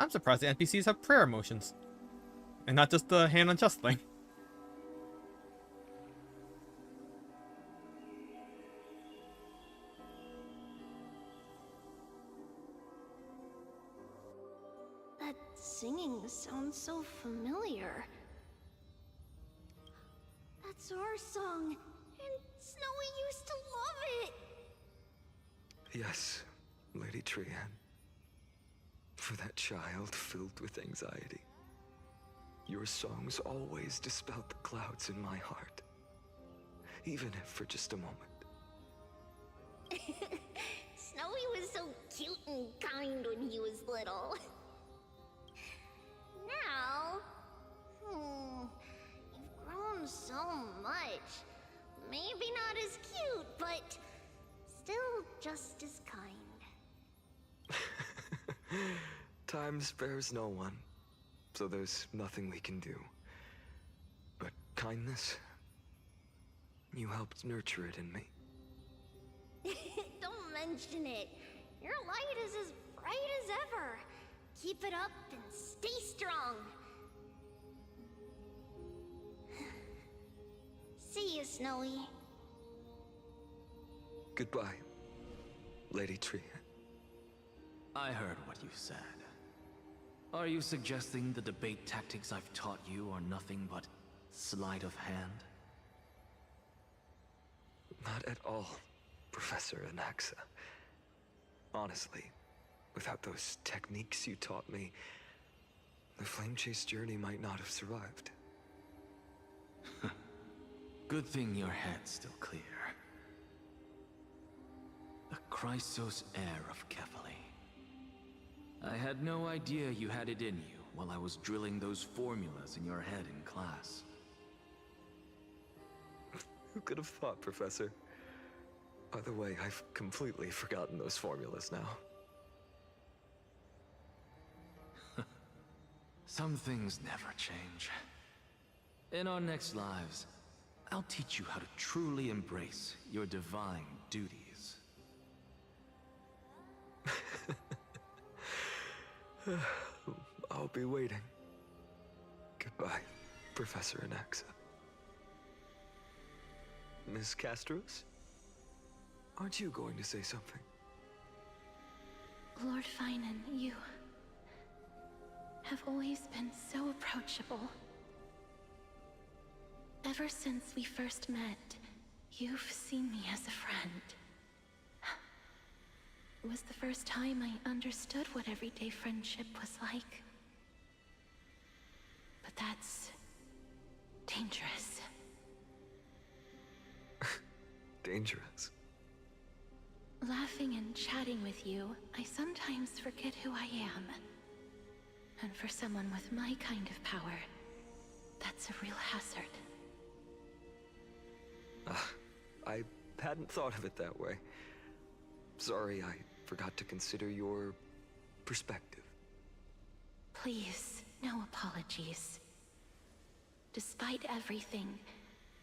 I'm surprised the NPCs have prayer emotions. And not just the hand on chest thing. That singing sounds so familiar. That's our song, and Snowy used to love it. Yes, Lady Trian. For that child filled with anxiety, your songs always dispelled the clouds in my heart. Even if for just a moment. Snowy was so cute and kind when he was little. Now, you've grown so much. Maybe not as cute, but still just as kind. Time spares no one, so there's nothing we can do. But kindness, you helped nurture it in me. Don't mention it. Your light is as bright as ever. Keep it up and stay strong. See you, Snowy. Goodbye, Lady Trian. I heard what you said. Are you suggesting the debate tactics I've taught you are nothing but sleight of hand? Not at all, Professor Anaxa. Honestly, without those techniques you taught me, the Flame Chase journey might not have survived. Good thing your head's still clear. The Chrysos heir of Kefali. I had no idea you had it in you while I was drilling those formulas in your head in class. Who could have thought, Professor? By the way, I've completely forgotten those formulas now. Some things never change. In our next lives, I'll teach you how to truly embrace your divine duties. I'll be waiting. Goodbye, Professor Anaxa. Miss Castros? Aren't you going to say something? Lord Finan, you have always been so approachable. Ever since we first met, you've seen me as a friend. It was the first time I understood what everyday friendship was like. But that's dangerous. Dangerous? Laughing and chatting with you, I sometimes forget who I am. And for someone with my kind of power, that's a real hazard. I hadn't thought of it that way. Sorry, I forgot to consider your perspective. Please, no apologies. Despite everything,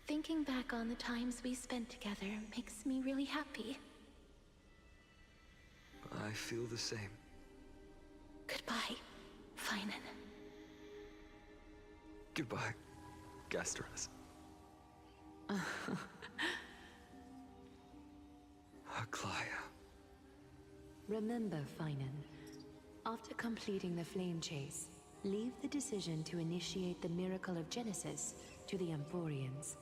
thinking back on the times we spent together makes me really happy. I feel the same. Goodbye, Finan. Goodbye, Gastras. Aglaya. Remember, Finan, after completing the flame chase, leave the decision to initiate the miracle of Genesis to the Amphorians.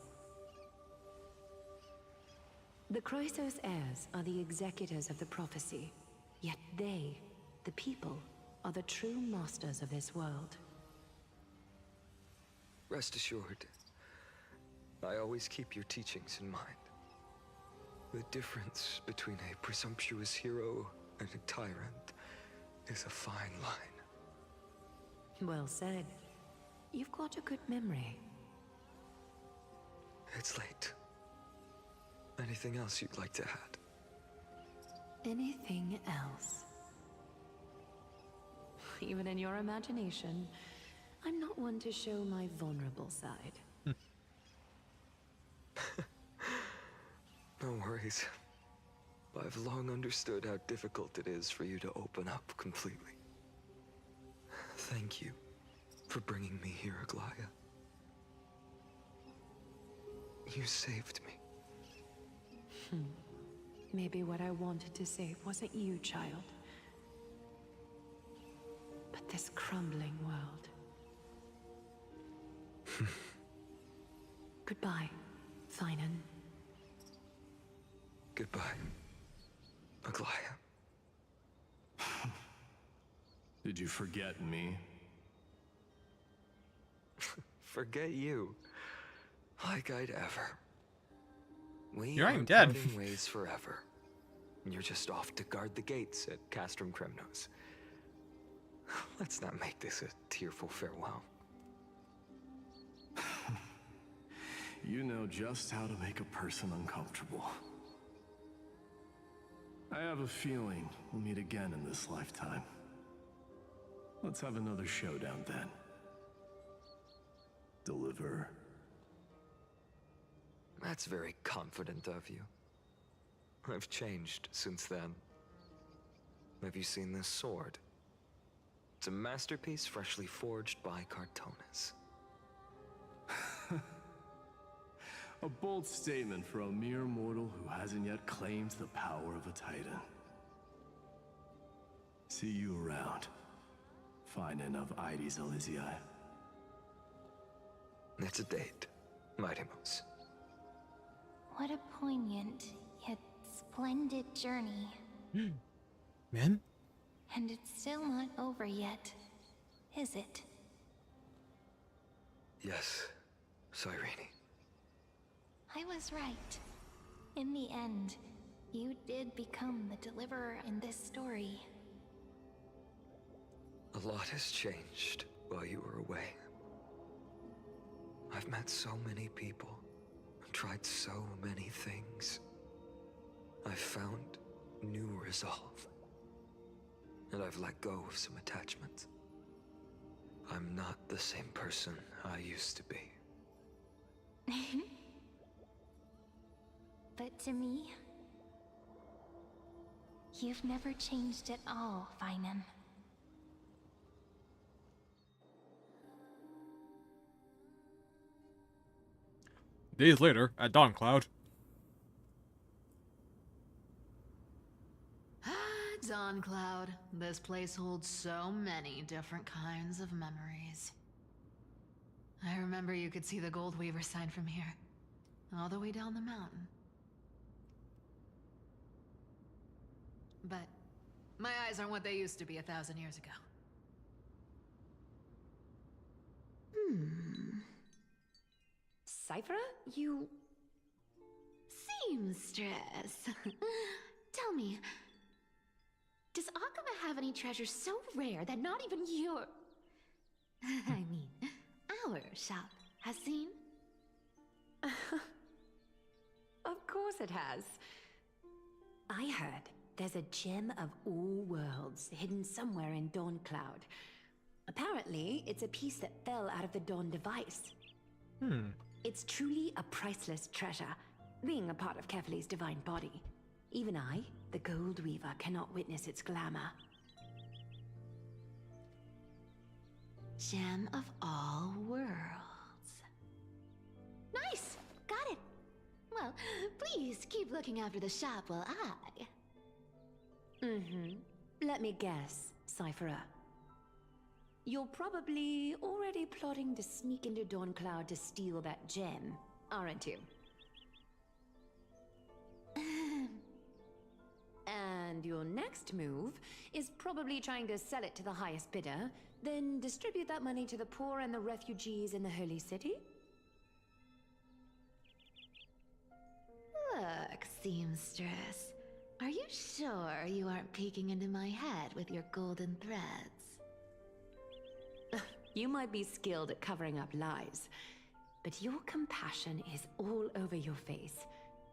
The Chrysos heirs are the executors of the prophecy, yet they, the people, are the true masters of this world. Rest assured, I always keep your teachings in mind. The difference between a presumptuous hero and a tyrant is a fine line. Well said. You've got a good memory. It's late. Anything else you'd like to add? Anything else? Even in your imagination, I'm not one to show my vulnerable side. No worries. I've long understood how difficult it is for you to open up completely. Thank you for bringing me here, Aglaya. You saved me. Maybe what I wanted to save wasn't you, child, but this crumbling world. Goodbye, Finan. Goodbye, Aglaya. Did you forget me? Forget you. Like I'd ever. We You're not are even dead. parting ways forever. You're just off to guard the gates at Castrum Kremnos. Let's not make this a tearful farewell. You know just how to make a person uncomfortable. I have a feeling we'll meet again in this lifetime. Let's have another showdown then. Deliver. That's very confident of you. I've changed since then. Have you seen this sword? It's a masterpiece freshly forged by Cartonis. A bold statement for a mere mortal who hasn't yet claimed the power of a titan. See you around. Finan of Ides Elysiae. It's a date, Mightymouse. What a poignant, yet splendid journey. Man? And it's still not over yet, is it? Yes, Cyrene. I was right. In the end, you did become the deliverer in this story. A lot has changed while you were away. I've met so many people, tried so many things. I've found new resolve. And I've let go of some attachments. I'm not the same person I used to be. But to me, you've never changed at all, Finan. Days later, at Dawncloud. Dawncloud. This place holds so many different kinds of memories. I remember you could see the Gold Weaver sign from here, all the way down the mountain. But my eyes aren't what they used to be 1,000 years ago. Cyphera, you... Seamstress. Tell me, does Akama have any treasures so rare that not even your... I mean, our shop has seen? Of course it has. I heard there's a gem of all worlds hidden somewhere in Dawncloud. Apparently, it's a piece that fell out of the Dawn device. It's truly a priceless treasure, being a part of Kefali's divine body. Even I, the Gold Weaver, cannot witness its glamour. Gem of all worlds. Nice! Got it! Well, please keep looking after the shop while I... Let me guess, Cyphera. You're probably already plotting to sneak into Dawncloud to steal that gem, aren't you? And your next move is probably trying to sell it to the highest bidder, then distribute that money to the poor and the refugees in the Holy City? seamstress. Are you sure you aren't peeking into my head with your golden threads? You might be skilled at covering up lies, but your compassion is all over your face,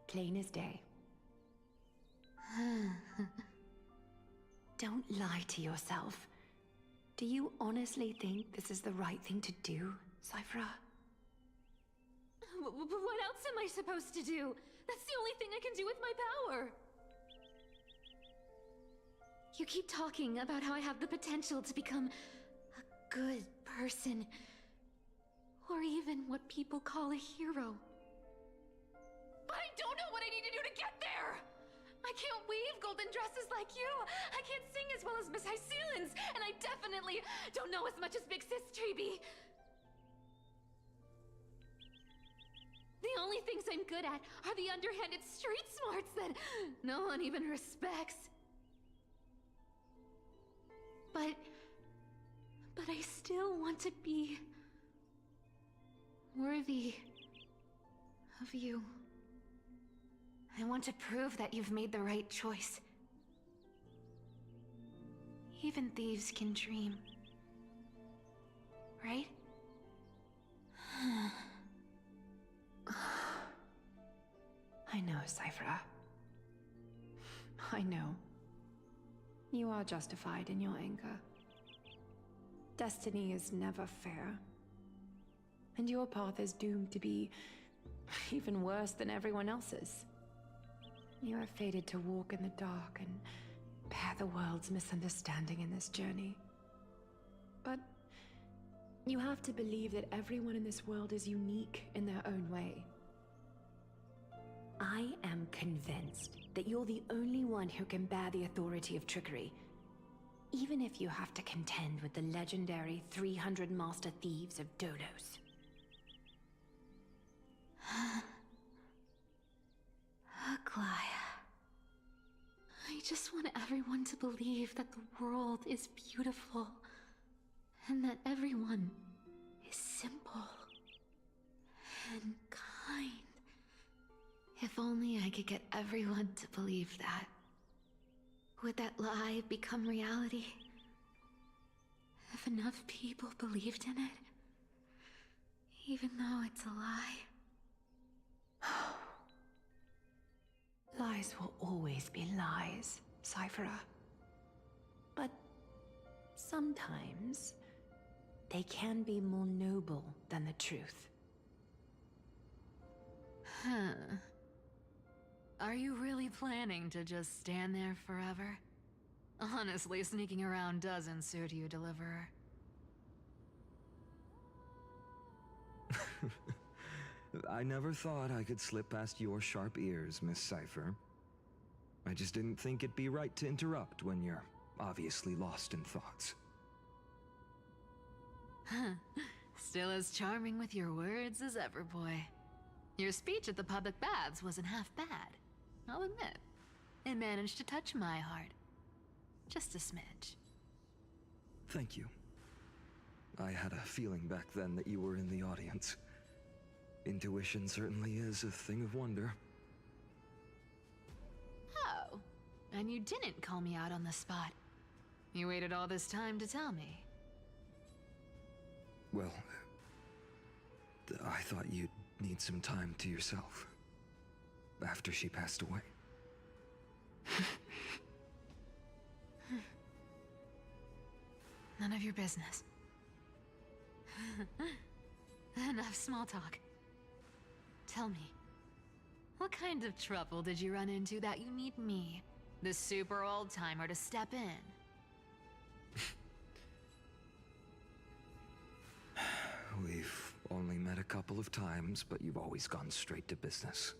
plain as day. Don't lie to yourself. Do you honestly think this is the right thing to do, Cypher? What else am I supposed to do? That's the only thing I can do with my power. You keep talking about how I have the potential to become a good person. Or even what people call a hero. But I don't know what I need to do to get there! I can't weave golden dresses like you! I can't sing as well as Miss Hyceelens! And I definitely don't know as much as Big Sis Treeby! The only things I'm good at are the underhanded street smarts that no one even respects. But I still want to be worthy of you. I want to prove that you've made the right choice. Even thieves can dream. Right? I know, Cypher. I know. You are justified in your anger. Destiny is never fair. And your path is doomed to be even worse than everyone else's. You are fated to walk in the dark and bear the world's misunderstanding in this journey. But you have to believe that everyone in this world is unique in their own way. I am convinced that you're the only one who can bear the authority of trickery, even if you have to contend with the legendary 300 master thieves of Dodos. Aglaya. I just want everyone to believe that the world is beautiful, and that everyone is simple and kind. If only I could get everyone to believe that. Would that lie become reality? If enough people believed in it, even though it's a lie. Lies will always be lies, Cypher. But sometimes they can be more noble than the truth. Huh. Are you really planning to just stand there forever? Honestly, sneaking around doesn't suit you, Deliverer. I never thought I could slip past your sharp ears, Miss Cypher. I just didn't think it'd be right to interrupt when you're obviously lost in thoughts. Still as charming with your words as ever, boy. Your speech at the public baths wasn't half bad. I'll admit. It managed to touch my heart. Just a smidge. Thank you. I had a feeling back then that you were in the audience. Intuition certainly is a thing of wonder. Oh, and you didn't call me out on the spot. You waited all this time to tell me. Well, I thought you'd need some time to yourself. After she passed away. None of your business. Enough small talk. Tell me, what kind of trouble did you run into that you need me, the super old-timer, to step in? We've only met a couple of times, but you've always gone straight to business.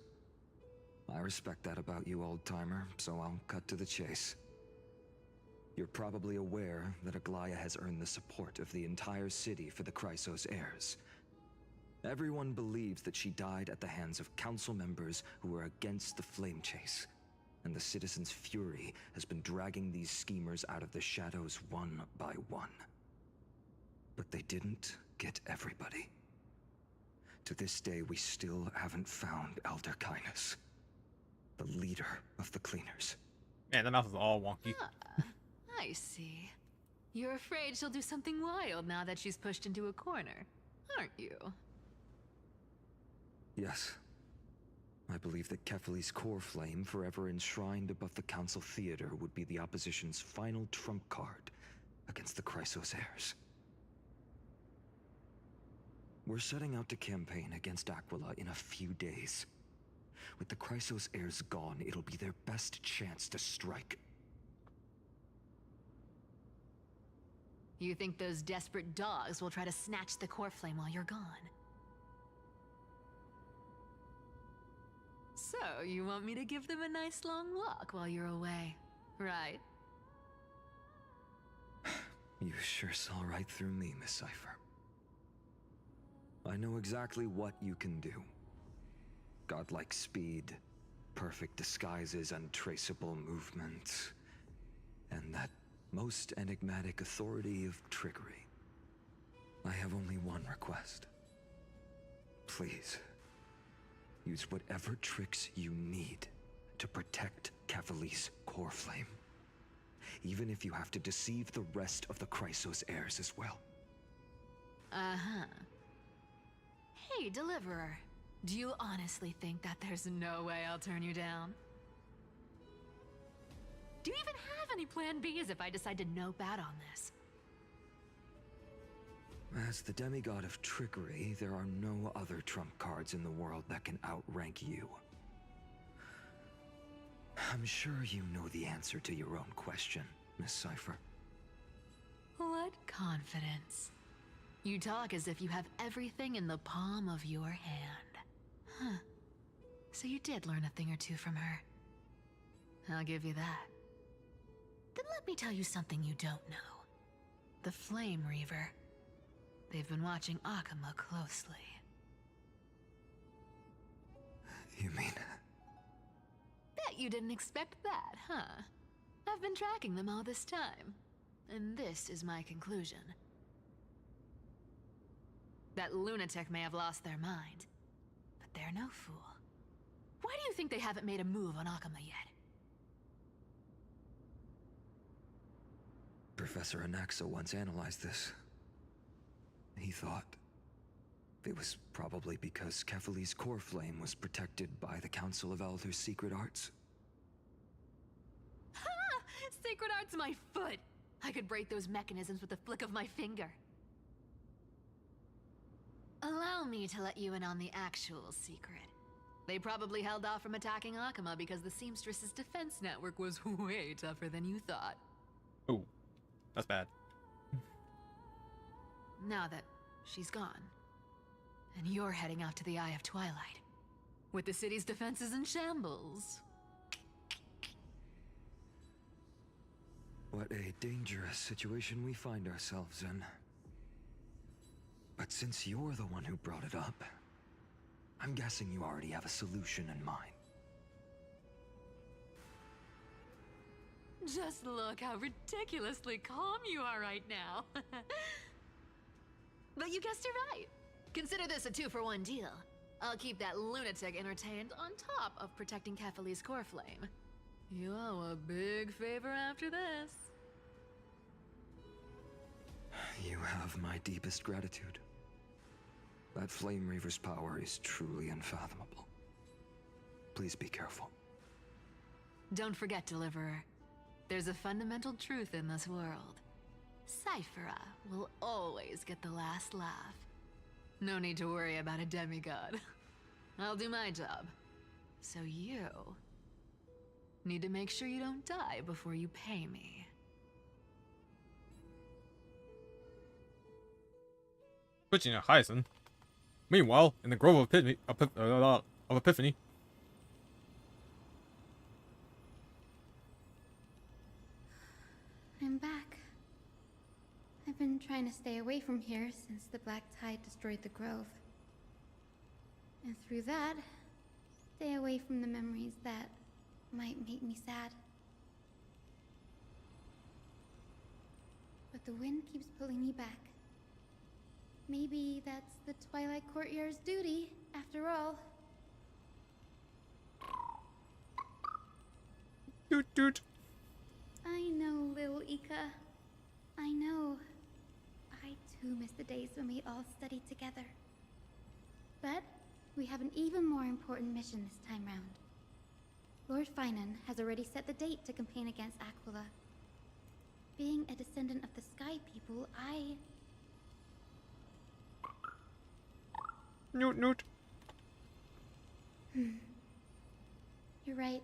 I respect that about you, old-timer, so I'll cut to the chase. You're probably aware that Aglaya has earned the support of the entire city for the Chrysos heirs. Everyone believes that she died at the hands of council members who were against the flame chase, and the citizens' fury has been dragging these schemers out of the shadows one by one. But they didn't get everybody. To this day, we still haven't found Elder Kynus. the leader of the cleaners. Man, the mouth is all wonky. Ah, I see. You're afraid she'll do something wild now that she's pushed into a corner, aren't you? Yes. I believe that Kefali's core flame, forever enshrined above the Council Theater, would be the opposition's final trump card against the Chrysos heirs. We're setting out to campaign against Aquila in a few days. With the Chrysos heirs gone, it'll be their best chance to strike. You think those desperate dogs will try to snatch the core flame while you're gone? So, you want me to give them a nice long walk while you're away, right? You sure saw right through me, Miss Cypher. I know exactly what you can do. Godlike speed, perfect disguises, untraceable movement, and that most enigmatic authority of trickery. I have only one request. Please, use whatever tricks you need to protect Kefali's core flame. Even if you have to deceive the rest of the Chrysos heirs as well. Uh-huh. Hey, Deliverer. Do you honestly think that there's no way I'll turn you down? Do you even have any plan Bs if I decide to nope out on this? As the demigod of trickery, there are no other trump cards in the world that can outrank you. I'm sure you know the answer to your own question, Miss Cypher. What confidence. You talk as if you have everything in the palm of your hand. Huh. So you did learn a thing or two from her. I'll give you that. Then let me tell you something you don't know. The Flame Reaver. They've been watching Akama closely. You mean... Bet you didn't expect that, huh? I've been tracking them all this time. And this is my conclusion. That lunatic may have lost their mind, but they're no fool. Why do you think they haven't made a move on Akama yet? Professor Anaxa once analyzed this. He thought it was probably because Kefali's core flame was protected by the Council of Elders' secret arts. Ha! Sacred art's my foot! I could break those mechanisms with a flick of my finger. Allow me to let you in on the actual secret. They probably held off from attacking Akama because the Seamstress's defense network was way tougher than you thought. Oh, that's bad. Now that she's gone, and you're heading out to the Eye of Twilight, with the city's defenses in shambles. What a dangerous situation we find ourselves in. But since you're the one who brought it up, I'm guessing you already have a solution in mind. Just look how ridiculously calm you are right now. But you guessed it right. Consider this a 2-for-1 deal. I'll keep that lunatic entertained on top of protecting Kefali's core flame. You owe a big favor after this. You have my deepest gratitude. That Flame Reaver's power is truly unfathomable. Please be careful. Don't forget, Deliverer. There's a fundamental truth in this world. Cyphera will always get the last laugh. No need to worry about a demigod. I'll do my job. So you need to make sure you don't die before you pay me. Switching to Hyacinth. Meanwhile, in the Grove of Epiphany. I'm back. I've been trying to stay away from here since the Black Tide destroyed the Grove. And through that, stay away from the memories that might make me sad. But the wind keeps pulling me back. Maybe that's the Twilight Courtyard's duty, after all. Doot doot. I know, little Ika. I know. I too miss the days when we all studied together. But we have an even more important mission this time round. Lord Finan has already set the date to campaign against Aquila. Being a descendant of the Sky People, Noot noot. You're right.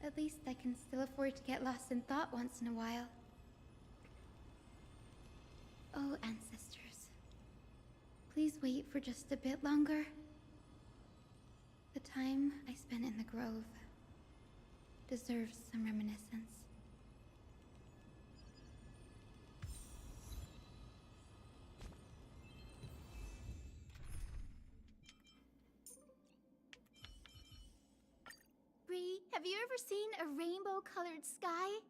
At least I can still afford to get lost in thought once in a while. Oh, ancestors. Please wait for just a bit longer. The time I spent in the grove deserves some reminiscence. Bree, have you ever seen a rainbow-colored sky?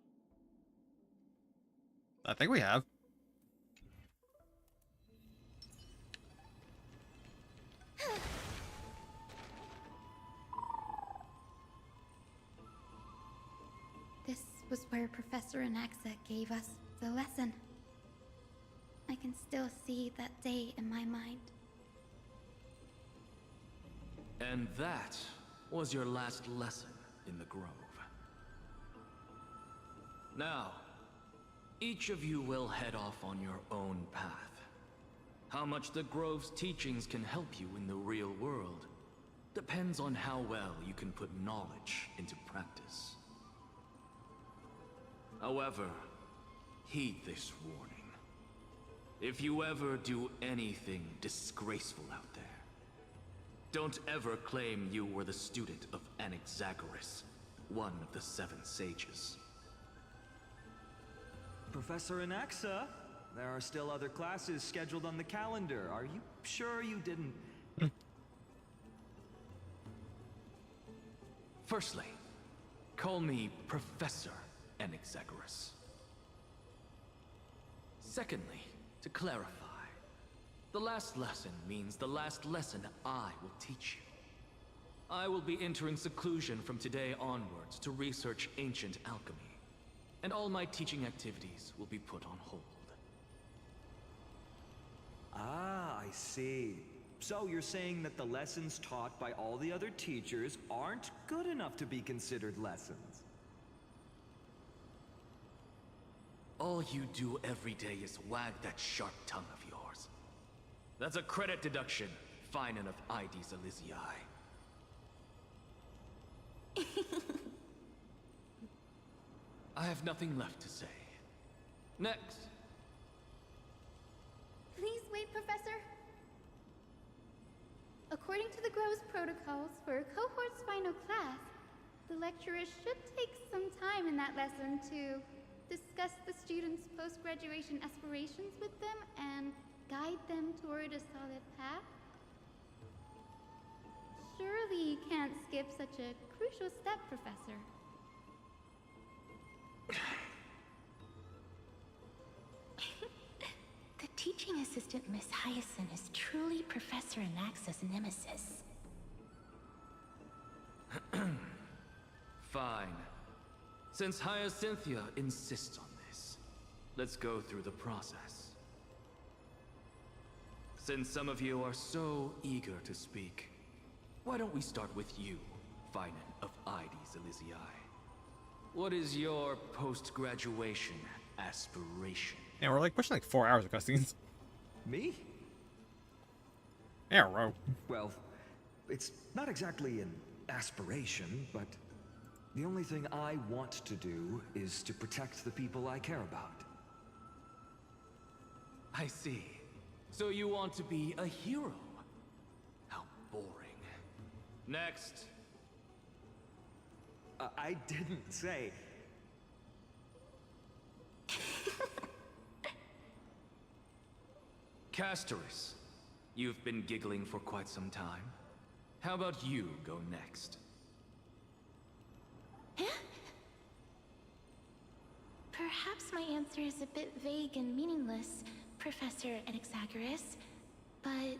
I think we have. This was where Professor Anaxa gave us the lesson. I can still see that day in my mind. And that was your last lesson in the grove. Now, each of you will head off on your own path. How much the grove's teachings can help you in the real world depends on how well you can put knowledge into practice. However, heed this warning. If you ever do anything disgraceful out there, don't ever claim you were the student of Anaxagoras, one of the 7 sages. Professor Anaxa, there are still other classes scheduled on the calendar. Are you sure you didn't... Firstly, call me Professor Anaxagoras. Secondly, to clarify, the last lesson means the last lesson I will teach you. I will be entering seclusion from today onwards to research ancient alchemy, and all my teaching activities will be put on hold. Ah, I see. So you're saying that the lessons taught by all the other teachers aren't good enough to be considered lessons? All you do every day is wag that sharp tongue of yours. That's a credit deduction, Finan of Ides Elysiae. I have nothing left to say. Next. Please wait, Professor. According to the Grove's protocols for a cohort's final class, the lecturer should take some time in that lesson to discuss the students' post-graduation aspirations with them and guide them toward a solid path. Surely you can't skip such a crucial step, Professor. The teaching assistant, Miss Hyacinth, is truly Professor Anaxa's nemesis. Fine. Since Hyacinthia insists on this, let's go through the process. Since some of you are so eager to speak, why don't we start with you, Finan of Ides Elysiae? What is your post-graduation aspiration? Yeah, we're like pushing like 4 hours of cutscenes. Me? Yeah, bro. Well, it's not exactly an aspiration, but the only thing I want to do is to protect the people I care about. I see. So you want to be a hero? How boring. Next. I didn't say... Castoris, you've been giggling for quite some time. How about you go next? Perhaps my answer is a bit vague and meaningless, Professor Anaxagoras, but...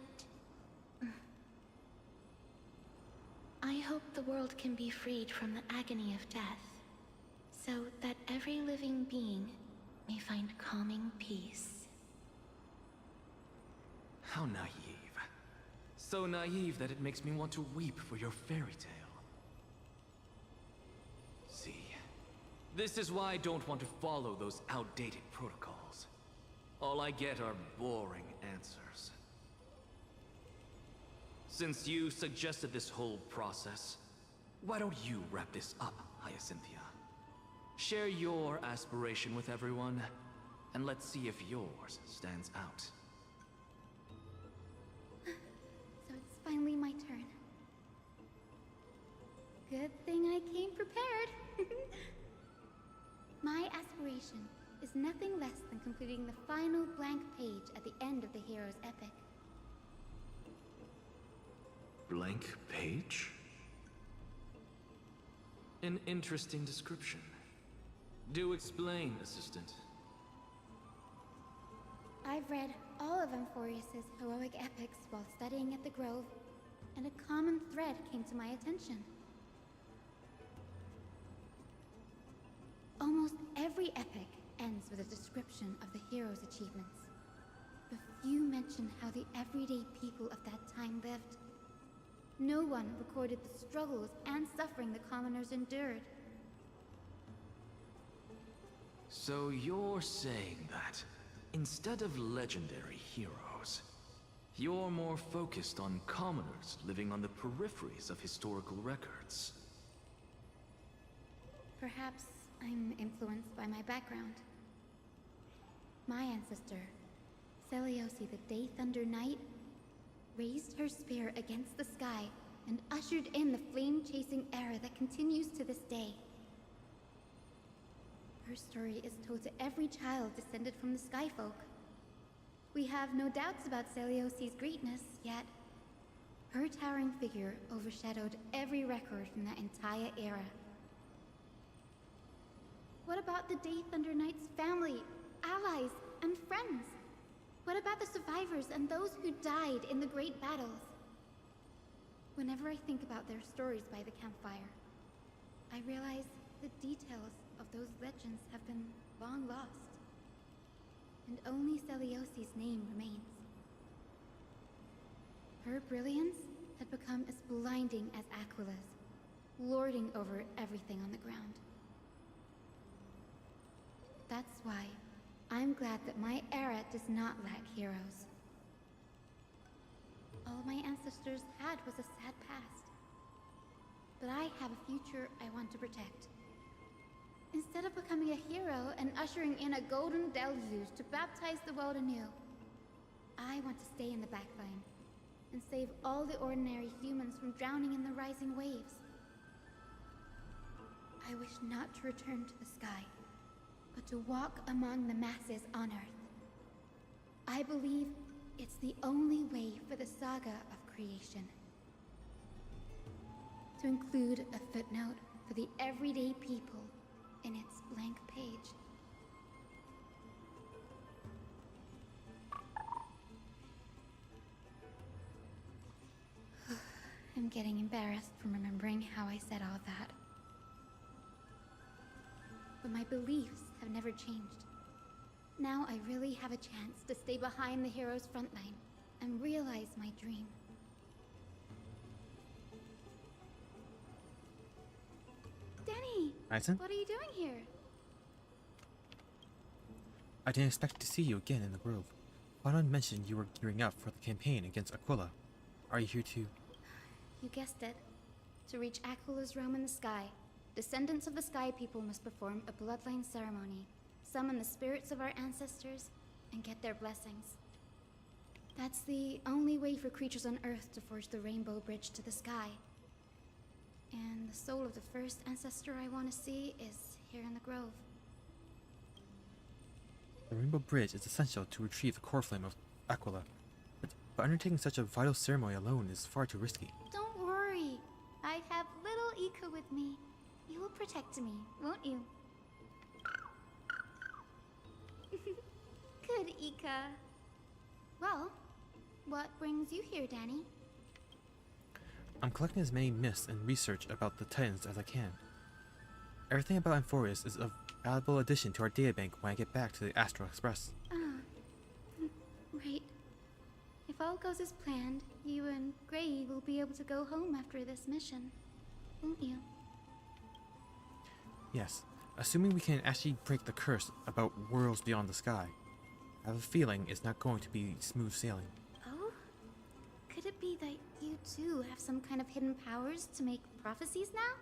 I hope the world can be freed from the agony of death. so that every living being may find calming peace. How naive. So naive that it makes me want to weep for your fairy tale. See, this is why I don't want to follow those outdated protocols. All I get are boring answers. Since you suggested this whole process, why don't you wrap this up, Hyacinthia? Share your aspiration with everyone, and let's see if yours stands out. So it's finally my turn. Good thing I came prepared. My aspiration is nothing less than completing the final blank page at the end of the hero's epic. Blank page? An interesting description. Do explain, assistant. I've read all of Amphorius's heroic epics while studying at the Grove, and a common thread came to my attention. Almost every epic ends with a description of the hero's achievements. But few mention how the everyday people of that time lived. No one recorded the struggles and suffering the commoners endured. So you're saying that, instead of legendary heroes, you're more focused on commoners living on the peripheries of historical records. Perhaps I'm influenced by my background. My ancestor, Seliosi the Day Thunder Knight, raised her spear against the sky and ushered in the flame-chasing era that continues to this day. Her story is told to every child descended from the Skyfolk. We have no doubts about Seliosi's greatness, yet her towering figure overshadowed every record from that entire era. What about the Day Thunder Knight's family, allies, and friends? What about the survivors and those who died in the great battles? Whenever I think about their stories by the campfire, I realize the details of those legends have been long lost, and only Seliosi's name remains. Her brilliance had become as blinding as Aquila's, lording over everything on the ground. That's why I'm glad that my era does not lack heroes. All my ancestors had was a sad past, but I have a future I want to protect. Instead of becoming a hero and ushering in a golden deluge to baptize the world anew, I want to stay in the backline and save all the ordinary humans from drowning in the rising waves. I wish not to return to the sky, but to walk among the masses on Earth. I believe it's the only way for the saga of creation. To include a footnote for the everyday people in its blank page. I'm getting embarrassed from remembering how I said all that. But my beliefs have never changed. Now I really have a chance to stay behind the hero's front line and realize my dream. Denny! Madison? What are you doing here? I didn't expect to see you again in the grove. Fanon mentioned you were gearing up for the campaign against Aquila. Are you here to... You guessed it. To reach Aquila's realm in the sky, descendants of the Sky People must perform a bloodline ceremony, summon the spirits of our ancestors, and get their blessings. That's the only way for creatures on Earth to forge the Rainbow Bridge to the sky. And the soul of the first ancestor I want to see is here in the grove. The Rainbow Bridge is essential to retrieve the core flame of Aquila. But undertaking such a vital ceremony alone is far too risky. Don't worry. I have little Ika with me. You will protect me, won't you? Good, Ika. Well, what brings you here, Danny? I'm collecting as many myths and research about the Titans as I can. Everything about Amphorius is a valuable addition to our databank when I get back to the Astral Express. Right. If all goes as planned, you and Gray will be able to go home after this mission, won't you? Yes, assuming we can actually break the curse about worlds beyond the sky. I have a feeling it's not going to be smooth sailing. Oh? Could it be that you too have some kind of hidden powers to make prophecies now?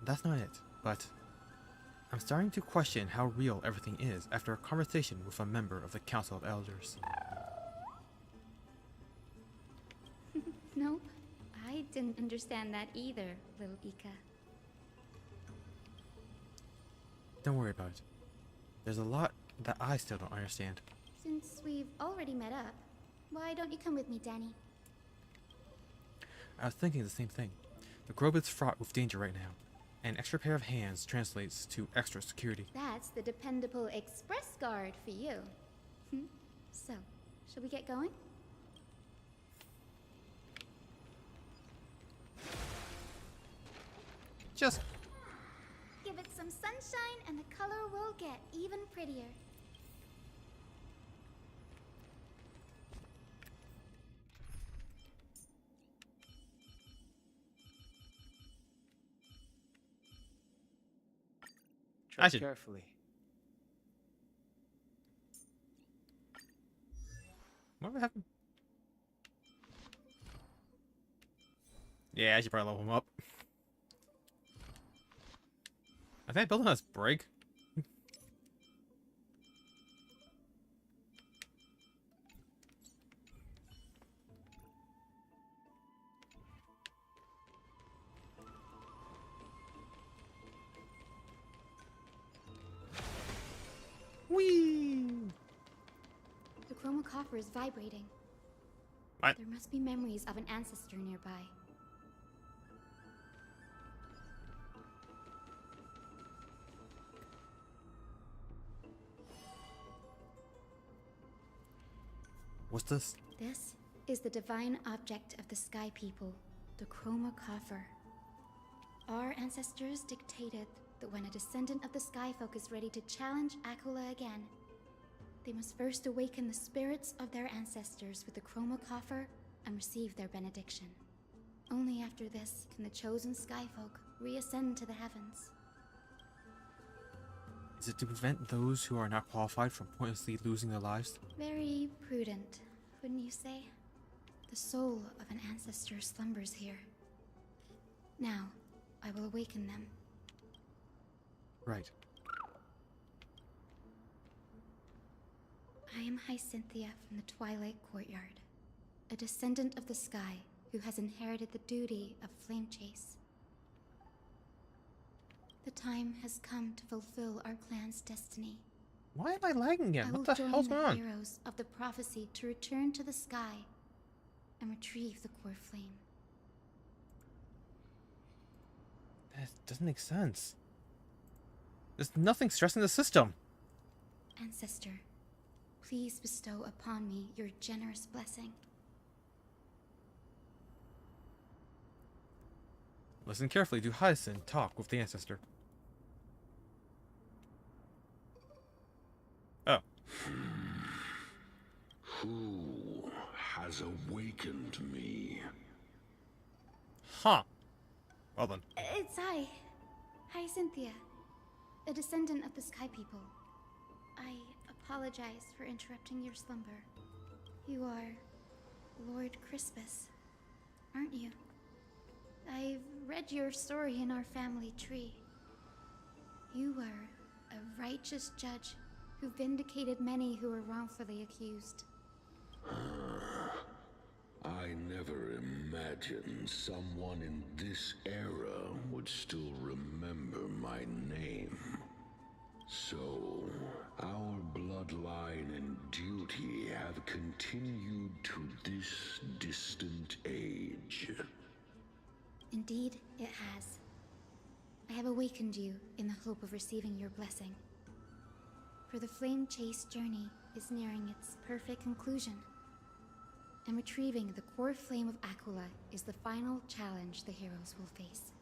That's not it, but I'm starting to question how real everything is after a conversation with a member of the Council of Elders. Nope. I didn't understand that either, little Ika. Don't worry about it. There's a lot that I still don't understand. Since we've already met up, why don't you come with me, Danny? I was thinking the same thing. The grove is fraught with danger right now. An extra pair of hands translates to extra security. That's the dependable express guard for you. So, shall we get going? Just give it some sunshine and the color will get even prettier. Tread carefully. What happened? Yeah, I should probably level him up. I think building has break. Whee! The chroma coffer is vibrating. What? There must be memories of an ancestor nearby. What's this? This is the divine object of the Sky People, the chroma coffer. Our ancestors dictated that when a descendant of the Skyfolk is ready to challenge Aquila again, they must first awaken the spirits of their ancestors with the chroma coffer and receive their benediction. Only after this can the chosen Skyfolk reascend to the heavens. Is it to prevent those who are not qualified from pointlessly losing their lives? Very prudent, wouldn't you say? The soul of an ancestor slumbers here. Now, I will awaken them. Right. I am Hyacinthia from the Twilight Courtyard, a descendant of the sky who has inherited the duty of flame chase. The time has come to fulfill our clan's destiny. Why am I lagging again? What the hell's going I will on? join the heroes of the prophecy to return to the sky and retrieve the core flame. That doesn't make sense. There's nothing stressing the system. Ancestor, please bestow upon me your generous blessing. Listen carefully to Hyacinth talk with the ancestor. Oh. Who has awakened me? Huh. Well then. It's Hyacinthia, a descendant of the Sky People. I apologize for interrupting your slumber. You are Lord Crispus, aren't you? I've read your story in our family tree. You were a righteous judge who vindicated many who were wrongfully accused. I never imagined someone in this era would still remember my name. So, our bloodline and duty have continued to this distant age. Indeed, it has. I have awakened you in the hope of receiving your blessing. For the flame chase journey is nearing its perfect conclusion, and retrieving the core flame of Aquila is the final challenge the heroes will face.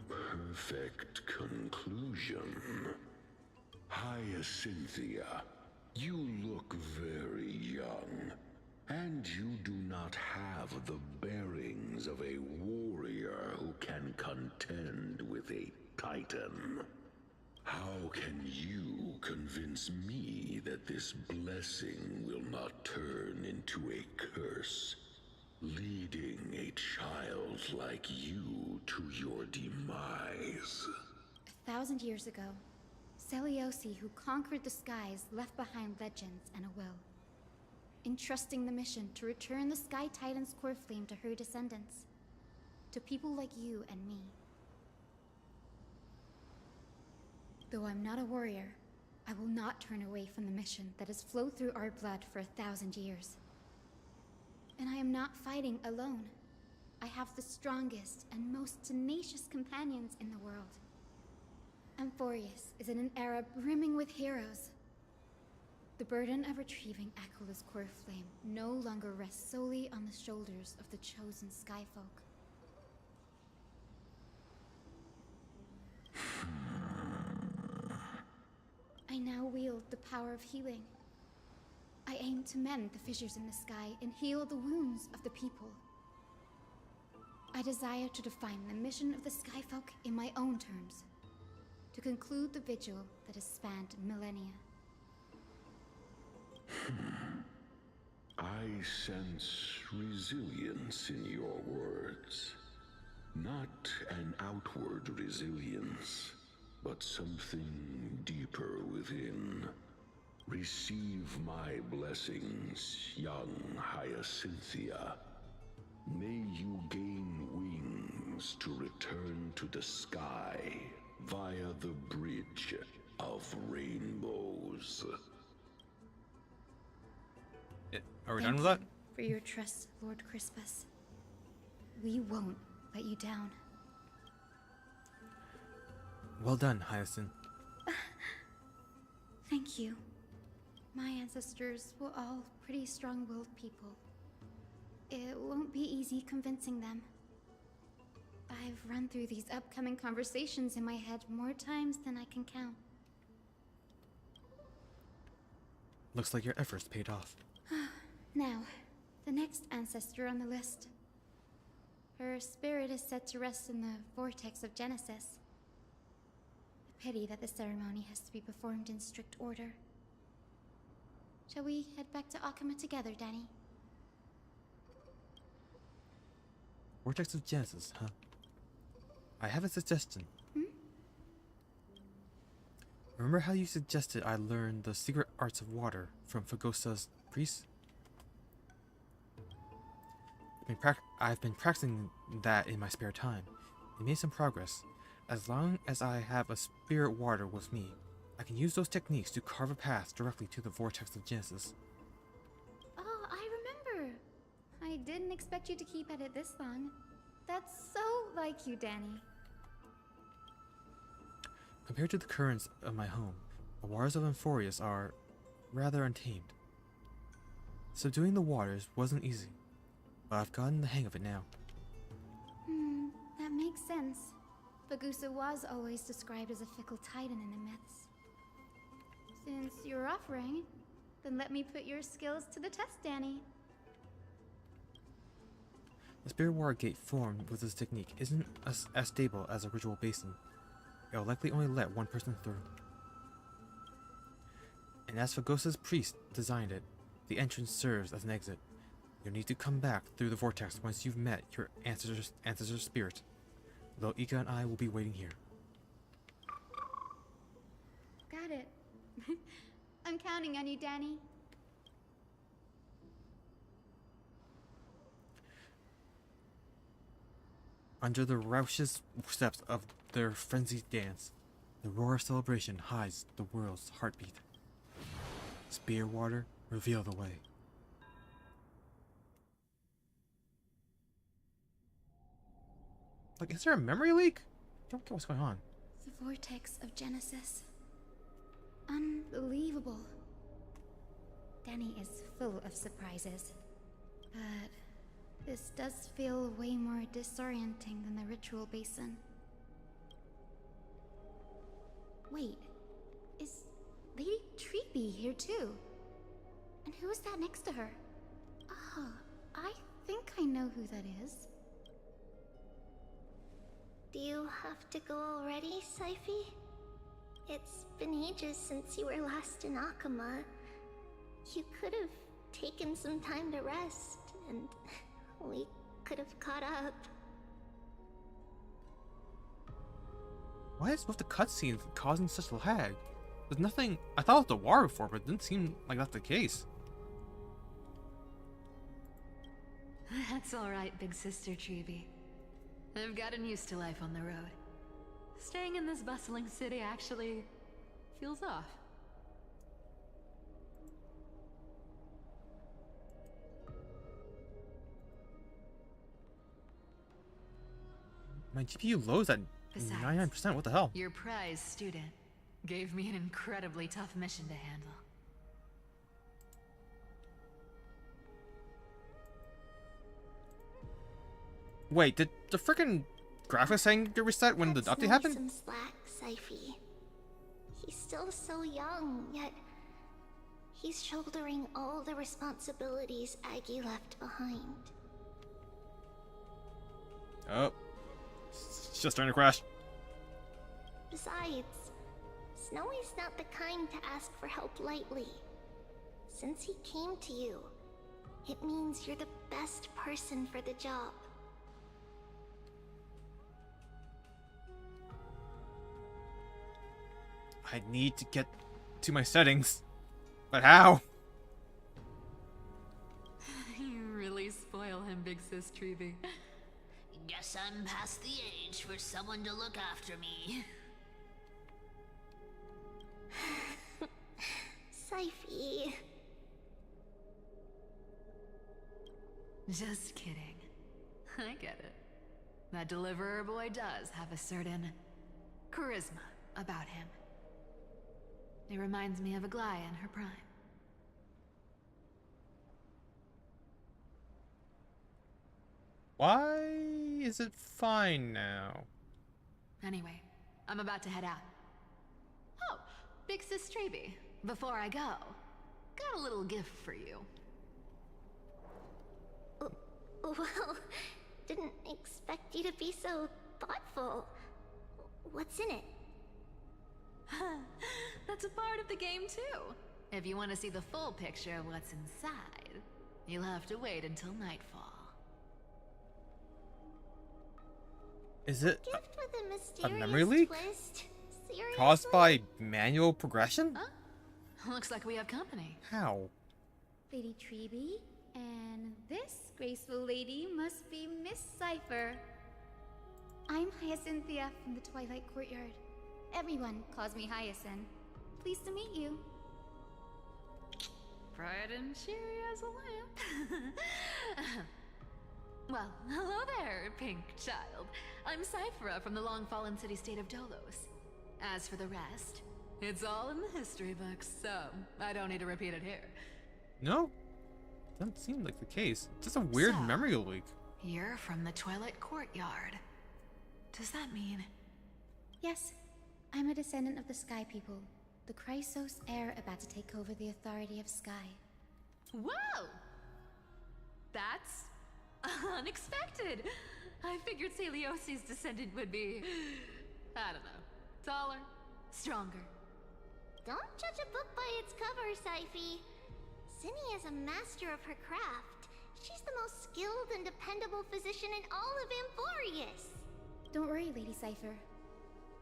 perfect conclusion. Hyacinthia, you look very young, and you do not have the bearings of a warrior who can contend with a titan. How can you convince me that this blessing will not turn into a curse, leading a child like you to your demise? 1,000 years ago, Seliosi, who conquered the skies, left behind legends and a will, entrusting the mission to return the Sky Titan's core flame to her descendants, to people like you and me. Though I'm not a warrior, I will not turn away from the mission that has flowed through our blood for 1,000 years. And I am not fighting alone. I have the strongest and most tenacious companions in the world. Amphorius is in an era brimming with heroes. The burden of retrieving Aquala's core flame no longer rests solely on the shoulders of the chosen Skyfolk. I now wield the power of healing. I aim to mend the fissures in the sky and heal the wounds of the people. I desire to define the mission of the Skyfolk in my own terms, to conclude the vigil that has spanned millennia. I sense resilience in your words. Not an outward resilience, but something deeper within. Receive my blessings, young Hyacinthia. May you gain wings to return to the sky via the bridge of rainbows. Are we Thank done with that? you for your trust, Lord Crispus. We won't let you down. Well done, Hyacinth. Thank you. My ancestors were all pretty strong-willed people. It won't be easy convincing them. I've run through these upcoming conversations in my head more times than I can count. Looks like your efforts paid off. Now, the next ancestor on the list. Her spirit is set to rest in the vortex of Genesis. A pity that the ceremony has to be performed in strict order. Shall we head back to Akama together, Danny? Vortex of Genesis, huh? I have a suggestion. Remember how you suggested I learn the secret arts of water from Fagosa's priest? I've been practicing that in my spare time. It made some progress. As long as I have a spirit water with me, I can use those techniques to carve a path directly to the vortex of Genesis. Oh, I remember. I didn't expect you to keep at it this long. That's so like you, Danny. Compared to the currents of my home, the waters of Amphorius are rather untamed. Subduing the waters wasn't easy, but I've gotten the hang of it now. That makes sense. Fagusa was always described as a fickle titan in the myths. Since you're offering, then let me put your skills to the test, Danny. The spirit water gate formed with this technique isn't as stable as a ritual basin. It will likely only let one person through. And as Fagosa's priest designed it, the entrance serves as an exit. You'll need to come back through the vortex once you've met your ancestor's spirit. Though Ika and I will be waiting here. Got it. I'm counting on you, Danny. Under the raucous steps of their frenzied dance, the roar of celebration hides the world's heartbeat. Spear water, reveal the way. Like, is there a memory leak? I don't get what's going on. The vortex of Genesis. Unbelievable. Danny is full of surprises. But this does feel way more disorienting than the ritual basin. here too. And who is that next to her? Oh, I think I know who that is. Do you have to go already, Syphie? It's been ages since you were last in Akama. You could have taken some time to rest, and we could have caught up. Why is with the cutscenes causing such lag? There's nothing. I thought it was the war before, but it didn't seem like that's the case. That's alright, big sister Treeby. I've gotten used to life on the road. Staying in this bustling city actually feels off. My GPU lows at 99%. What the hell? Your prize student gave me an incredibly tough mission to handle. Wait, did the freaking graphics thing get reset when the update happened? Some slack, Syphie. He's still so young, yet he's shouldering all the responsibilities Aggie left behind. Oh. It's just starting to crash. Besides, Snowy's not the kind to ask for help lightly. Since he came to you, it means you're the best person for the job. I need to get to my settings. But how? You really spoil him, big sis Treeby. Guess I'm past the age for someone to look after me. Syphie. Just kidding. I get it. That deliverer boy does have a certain charisma about him. It reminds me of Aglaia in her prime. Why is it fine now? Anyway, I'm about to head out. Oh, big sis Treeby, before I go, got a little gift for you. Well, didn't expect you to be so thoughtful. What's in it? That's a part of the game too. If you want to see the full picture of what's inside, you'll have to wait until nightfall. Is it Gift with a a mysterious memory leak? twist? Seriously? Caused by manual progression? Huh? Looks like we have company. How? Lady Treeby, and this graceful lady must be Miss Cypher. I'm Hyacinthia from the Twilight Courtyard. Everyone calls me Hyacinth. Pleased to meet you. Bright and cheery as a lamp. Well, hello there, pink child. I'm Cyphera from the long-fallen city-state of Dolos. As for the rest, it's all in the history books, so I don't need to repeat it here. No? Doesn't seem like the case. It's just a weird So, memory leak. You're from the Twilight Courtyard. Does that mean... Yes, I'm a descendant of the Sky People, the Chrysos heir about to take over the authority of Sky. Whoa! That's unexpected. I figured Celiosi's descendant would be, I don't know, taller, stronger. Don't judge a book by its cover, Syphie. Cinny is a master of her craft. She's the most skilled and dependable physician in all of Amphorius. Don't worry, Lady Cypher.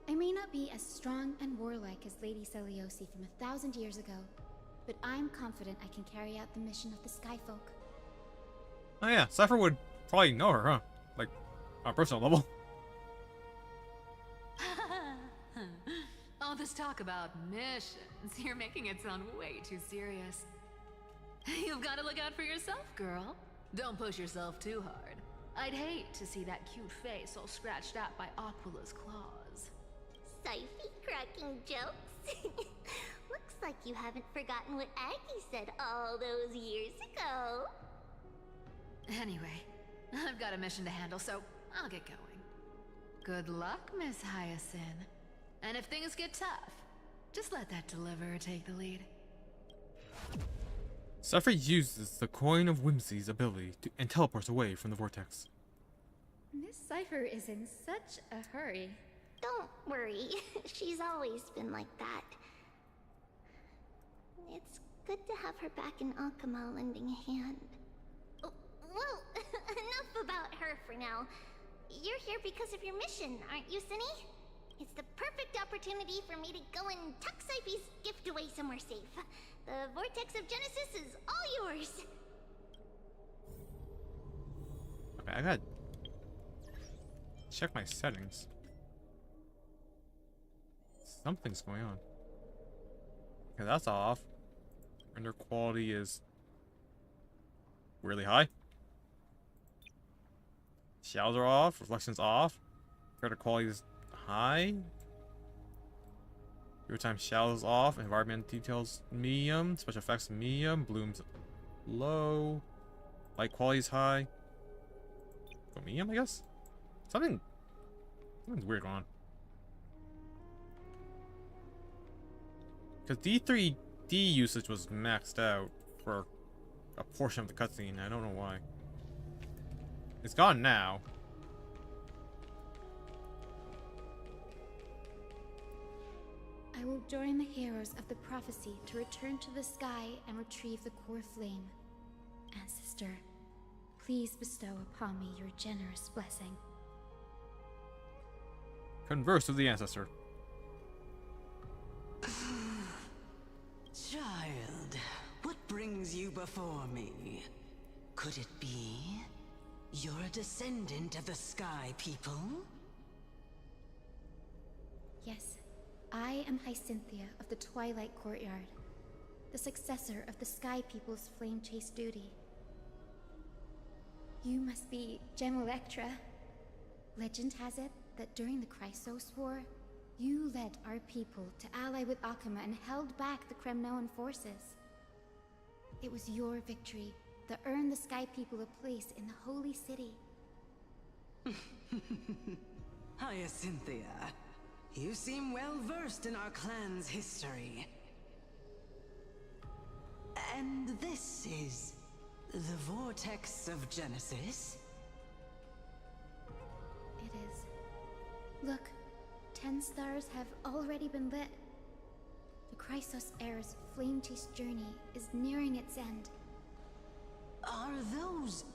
I may not be as strong and warlike as Lady Celiosi from 1,000 years ago, but I'm confident I can carry out the mission of the Skyfolk. Oh yeah, Cypher would probably know her, huh? Like, on a personal level. All this talk about missions, you're making it sound way too serious. You've got to look out for yourself, girl. Don't push yourself too hard. I'd hate to see that cute face all scratched out by Aquila's claws. Syphie cracking jokes? Looks like you haven't forgotten what Aggie said all those years ago. Anyway, I've got a mission to handle, so I'll get going. Good luck, Miss Hyacinth. And if things get tough, just let that deliverer take the lead. Cypher uses the Coin of Whimsy's ability and teleports away from the vortex. Miss Cypher is in such a hurry. Don't worry, she's always been like that. It's good to have her back in Akama lending a hand. Oh, well, enough about her for now. You're here because of your mission, aren't you, Cinny? It's the perfect opportunity for me to go and tuck Cypher's gift away somewhere safe. The Vortex of Genesis is all yours. Okay, I gotta check my settings. Something's going on. Okay, that's off. Render quality is really high. Shadows are off. Reflections off. Render quality is high. Real-time shadows off. Environment details medium. Special effects medium. Blooms low. Light quality is high. Go medium, I guess. Something's weird going on. Because D3D usage was maxed out for a portion of the cutscene. I don't know why. It's gone now. I will join the heroes of the prophecy to return to the sky and retrieve the core flame. Ancestor, please bestow upon me your generous blessing. Converse with the ancestor. Child, what brings you before me? Could it be you're a descendant of the Sky People? Yes, I am Hyacinthia of the Twilight Courtyard, the successor of the Sky People's Flame Chase duty. You must be Gem Electra. Legend has it that during the Chrysos War, you led our people to ally with Akama and held back the Kremnoan forces. It was your victory that earned the Sky People a place in the Holy City. Hyacinthia, you seem well versed in our clan's history. And this is the Vortex of Genesis? It is. Look, 10 stars have already been lit. The Chrysos Heir's flame chase journey is nearing its end. Are those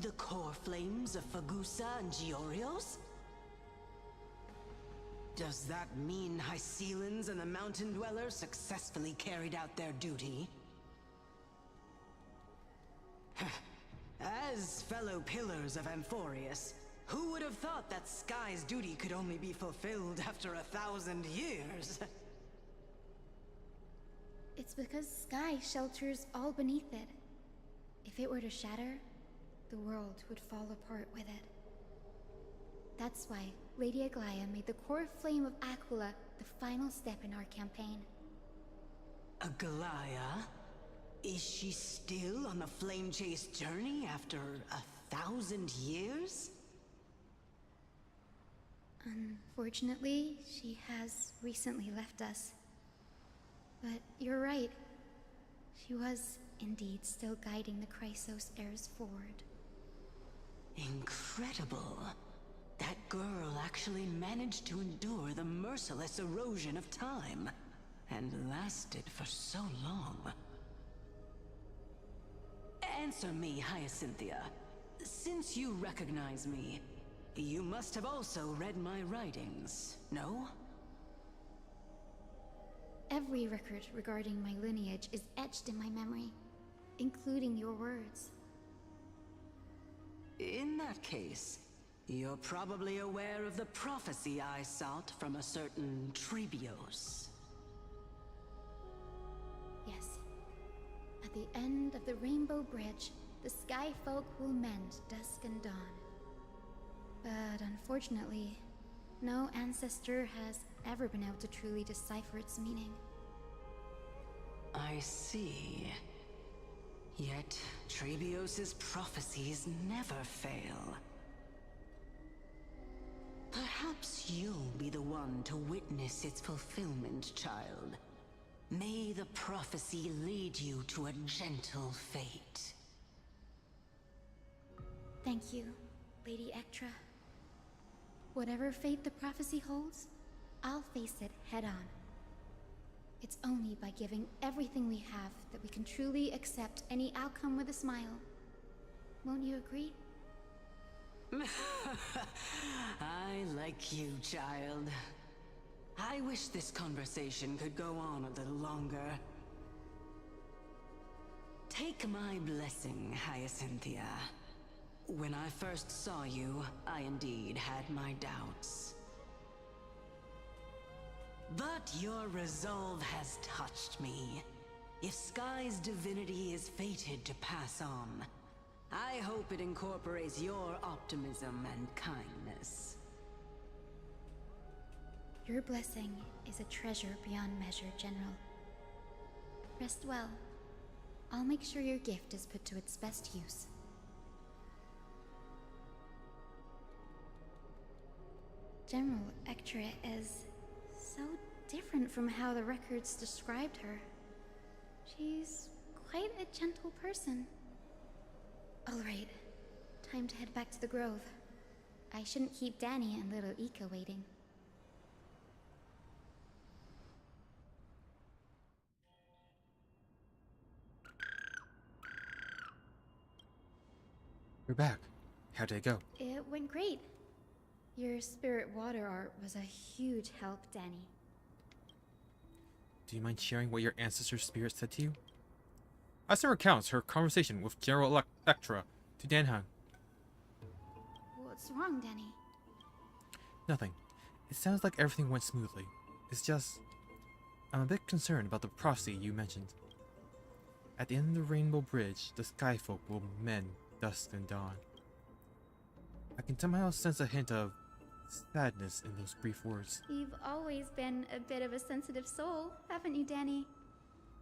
the core flames of Fagusa and Giorios? Does that mean Hycelans and the Mountain Dwellers successfully carried out their duty? As fellow pillars of Amphorius, who would have thought that Sky's duty could only be fulfilled after 1,000 years? It's because Sky shelters all beneath it. If it were to shatter, the world would fall apart with it. That's why Lady Aglaya made the core flame of Aquila the final step in our campaign. Aglaya? Is she still on the flame chase journey after 1,000 years? Unfortunately, she has recently left us. But you're right. She was indeed still guiding the Chrysos heirs forward. Incredible. That girl actually managed to endure the merciless erosion of time, and lasted for so long. Answer me, Hyacinthia. Since you recognize me, you must have also read my writings, no? Every record regarding my lineage is etched in my memory, including your words. In that case, you're probably aware of the prophecy I sought from a certain Trebios. Yes. At the end of the Rainbow Bridge, the Sky Folk will mend dusk and dawn. But unfortunately, no ancestor has ever been able to truly decipher its meaning. I see. Yet, Trebios' prophecies never fail. Perhaps you'll be the one to witness its fulfillment, child. May the prophecy lead you to a gentle fate. Thank you, Lady Ectra. Whatever fate the prophecy holds, I'll face it head on. It's only by giving everything we have that we can truly accept any outcome with a smile. Won't you agree? I like you, child. I wish this conversation could go on a little longer. Take my blessing, Hyacinthia. When I first saw you, I indeed had my doubts. But your resolve has touched me. If Sky's divinity is fated to pass on, I hope it incorporates your optimism and kindness. Your blessing is a treasure beyond measure, General. Rest well. I'll make sure your gift is put to its best use. General Ectra is so different from how the records described her. She's quite a gentle person. All right, time to head back to the Grove. I shouldn't keep Danny and little Ika waiting. You're back. How'd it go? It went great. Your spirit water art was a huge help, Danny. Do you mind sharing what your ancestor's spirit said to you? Asa recounts her conversation with General Electra to Danhan. What's wrong, Danny? Nothing. It sounds like everything went smoothly. It's just... I'm a bit concerned about the prophecy you mentioned. At the end of the Rainbow Bridge, the Skyfolk will mend dusk and dawn. I can somehow sense a hint of sadness in those brief words. You've always been a bit of a sensitive soul, haven't you, Danny?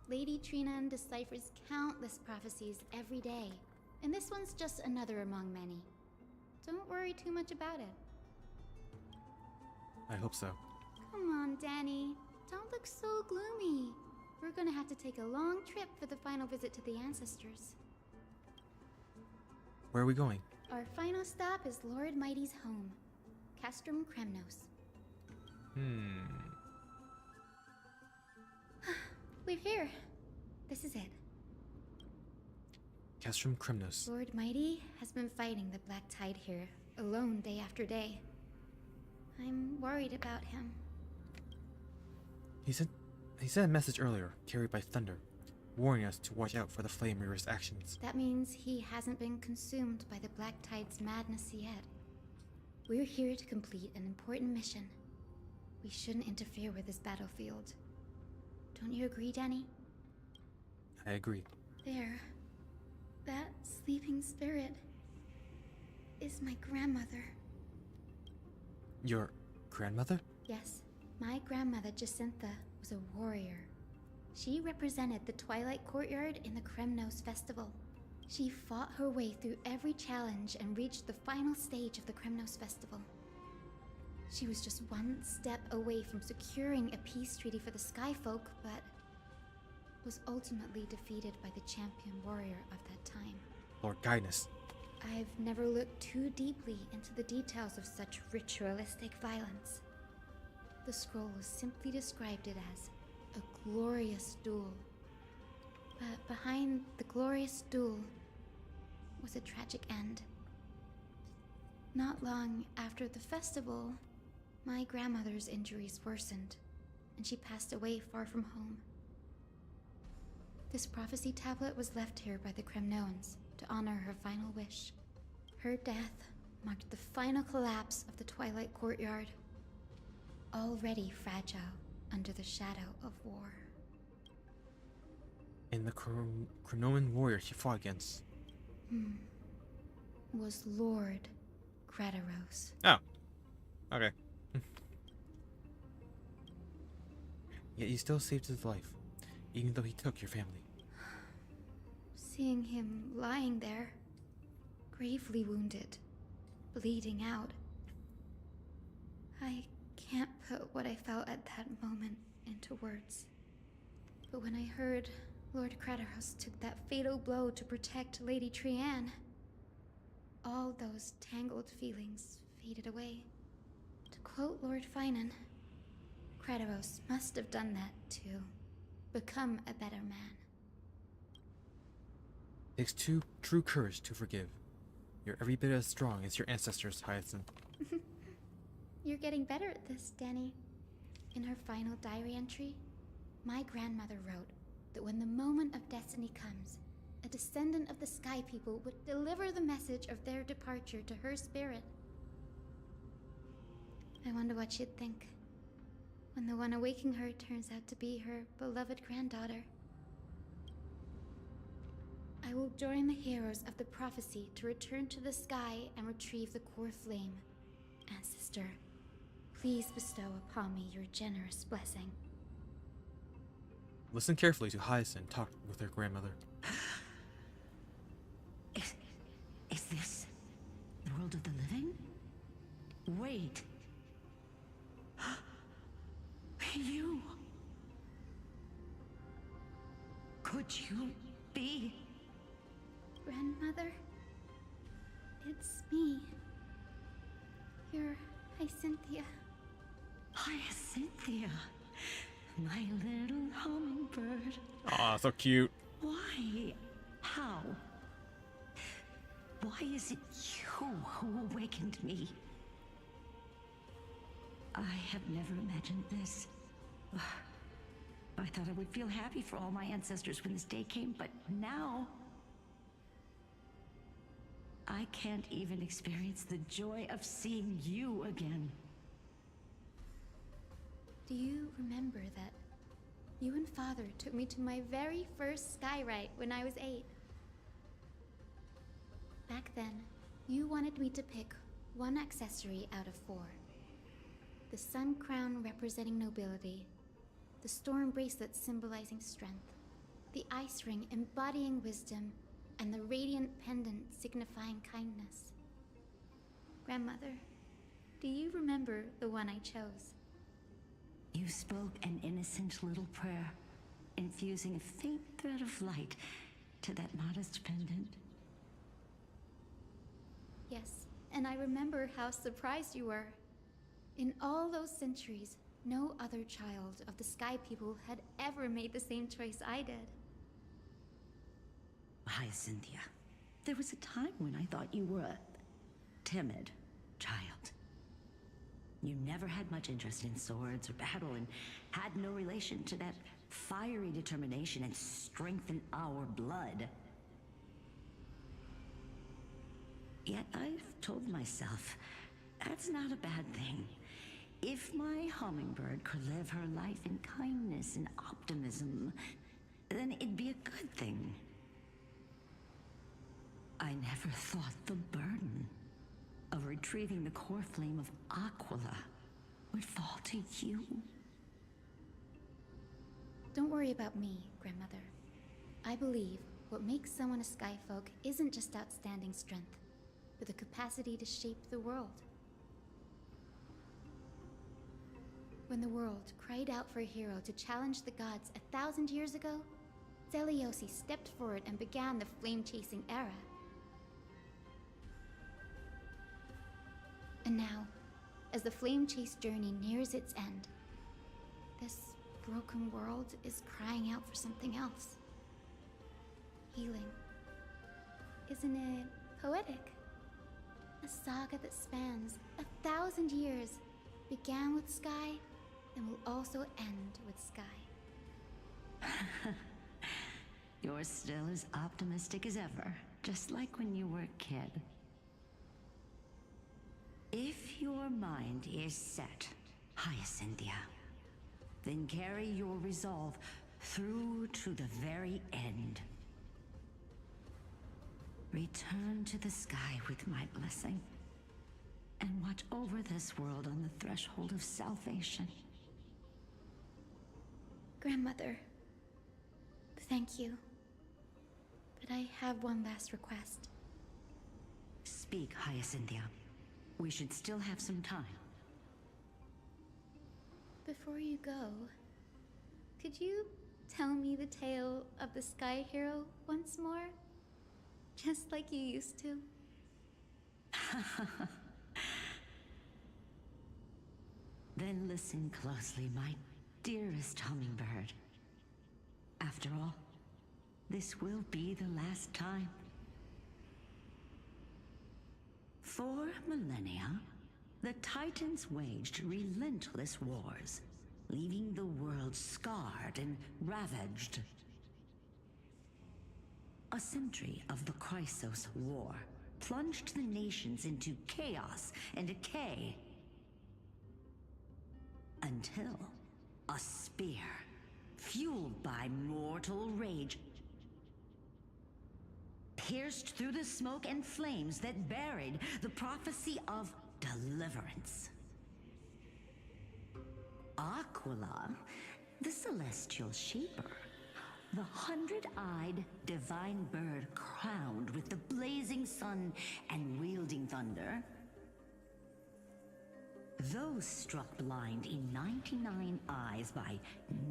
Lady Trinan deciphers countless prophecies every day, and this one's just another among many. Don't worry too much about it. I hope so. Come on, Danny. Don't look so gloomy. We're gonna have to take a long trip for the final visit to the ancestors. Where are we going? Our final stop is Lord Mighty's home, Castrum Kremnos. We're here. This is it. Castrum Kremnos. Lord Mighty has been fighting the Black Tide here, alone day after day. I'm worried about him. He sent a message earlier, carried by thunder, warning us to watch out for the Flame Reaver's actions. That means he hasn't been consumed by the Black Tide's madness yet. We're here to complete an important mission. We shouldn't interfere with this battlefield. Don't you agree, Danny? I agree. There. That sleeping spirit is my grandmother. Your grandmother? Yes, my grandmother Jacintha was a warrior. She represented the Twilight Courtyard in the Kremnos Festival. She fought her way through every challenge and reached the final stage of the Kremnos Festival. She was just one step away from securing a peace treaty for the Skyfolk, but was ultimately defeated by the champion warrior of that time. Lord Guidance. I've never looked too deeply into the details of such ritualistic violence. The scroll simply described it as a glorious duel. But behind the glorious duel was a tragic end. Not long after the festival, my grandmother's injuries worsened, and she passed away far from home. This prophecy tablet was left here by the Kremnoans to honor her final wish. Her death marked the final collapse of the Twilight Courtyard, already fragile under the shadow of war. And the Kremnoan warrior she fought against? Was Lord Grataros. Oh. Okay. Yet you still saved his life, even though he took your family. Seeing him lying there, gravely wounded, bleeding out. I can't put what I felt at that moment into words. But when I heard Lord Kratos took that fatal blow to protect Lady Trianne, all those tangled feelings faded away. To quote Lord Finan, Kratos must have done that to become a better man. It takes true courage to forgive. You're every bit as strong as your ancestors, Hyacinth. You're getting better at this, Danny. In her final diary entry, my grandmother wrote that when the moment of destiny comes, a descendant of the Sky People would deliver the message of their departure to her spirit. I wonder what she'd think when the one awaking her turns out to be her beloved granddaughter. I will join the heroes of the prophecy to return to the sky and retrieve the core flame. Ancestor, please bestow upon me your generous blessing. Listen carefully to Hyacinth talk with her grandmother. Is this the world of the living? Wait. You... Could you be... Grandmother? It's me. You're Hyacinthia. Hyacinthia, my little hummingbird. Aw, so cute. Why? How? Why is it you who awakened me? I have never imagined this. I thought I would feel happy for all my ancestors when this day came, but now... I can't even experience the joy of seeing you again. Do you remember that you and Father took me to my very first sky rite when I was 8? Back then, you wanted me to pick one accessory out of 4. The sun crown representing nobility, the storm bracelet symbolizing strength, the ice ring embodying wisdom, and the radiant pendant signifying kindness. Grandmother, do you remember the one I chose? You spoke an innocent little prayer, infusing a faint thread of light to that modest pendant. Yes, and I remember how surprised you were. In all those centuries, no other child of the Sky People had ever made the same choice I did. Hyacinthia, there was a time when I thought you were a timid child. You never had much interest in swords or battle and had no relation to that fiery determination and strength in our blood. Yet I've told myself, that's not a bad thing. If my hummingbird could live her life in kindness and optimism, then it'd be a good thing. I never thought the burden of retrieving the core flame of Aquila would fall to you. Don't worry about me, Grandmother. I believe what makes someone a Skyfolk isn't just outstanding strength, but the capacity to shape the world. When the world cried out for a hero to challenge the gods 1,000 years ago, Zeliosi stepped forward and began the flame-chasing era. And now, as the flame chase journey nears its end, this broken world is crying out for something else. Healing. Isn't it poetic? A saga that spans 1,000 years, began with Sky, and will also end with Sky. You're still as optimistic as ever, just like when you were a kid. If your mind is set, Hyacinthia, then carry your resolve through to the very end. Return to the sky with my blessing, and watch over this world on the threshold of salvation. Grandmother, thank you. But I have one last request. Speak, Hyacinthia. We should still have some time. Before you go, could you tell me the tale of the Sky Hero once more? Just like you used to. Then listen closely, my dearest hummingbird. After all, this will be the last time. For millennia, the Titans waged relentless wars, leaving the world scarred and ravaged. A century of the Chrysos War plunged the nations into chaos and decay. Until a spear, fueled by mortal rage, pierced through the smoke and flames that buried the prophecy of deliverance. Aquila, the celestial shaper, the 100-eyed divine bird crowned with the blazing sun and wielding thunder. Though struck blind in 99 eyes by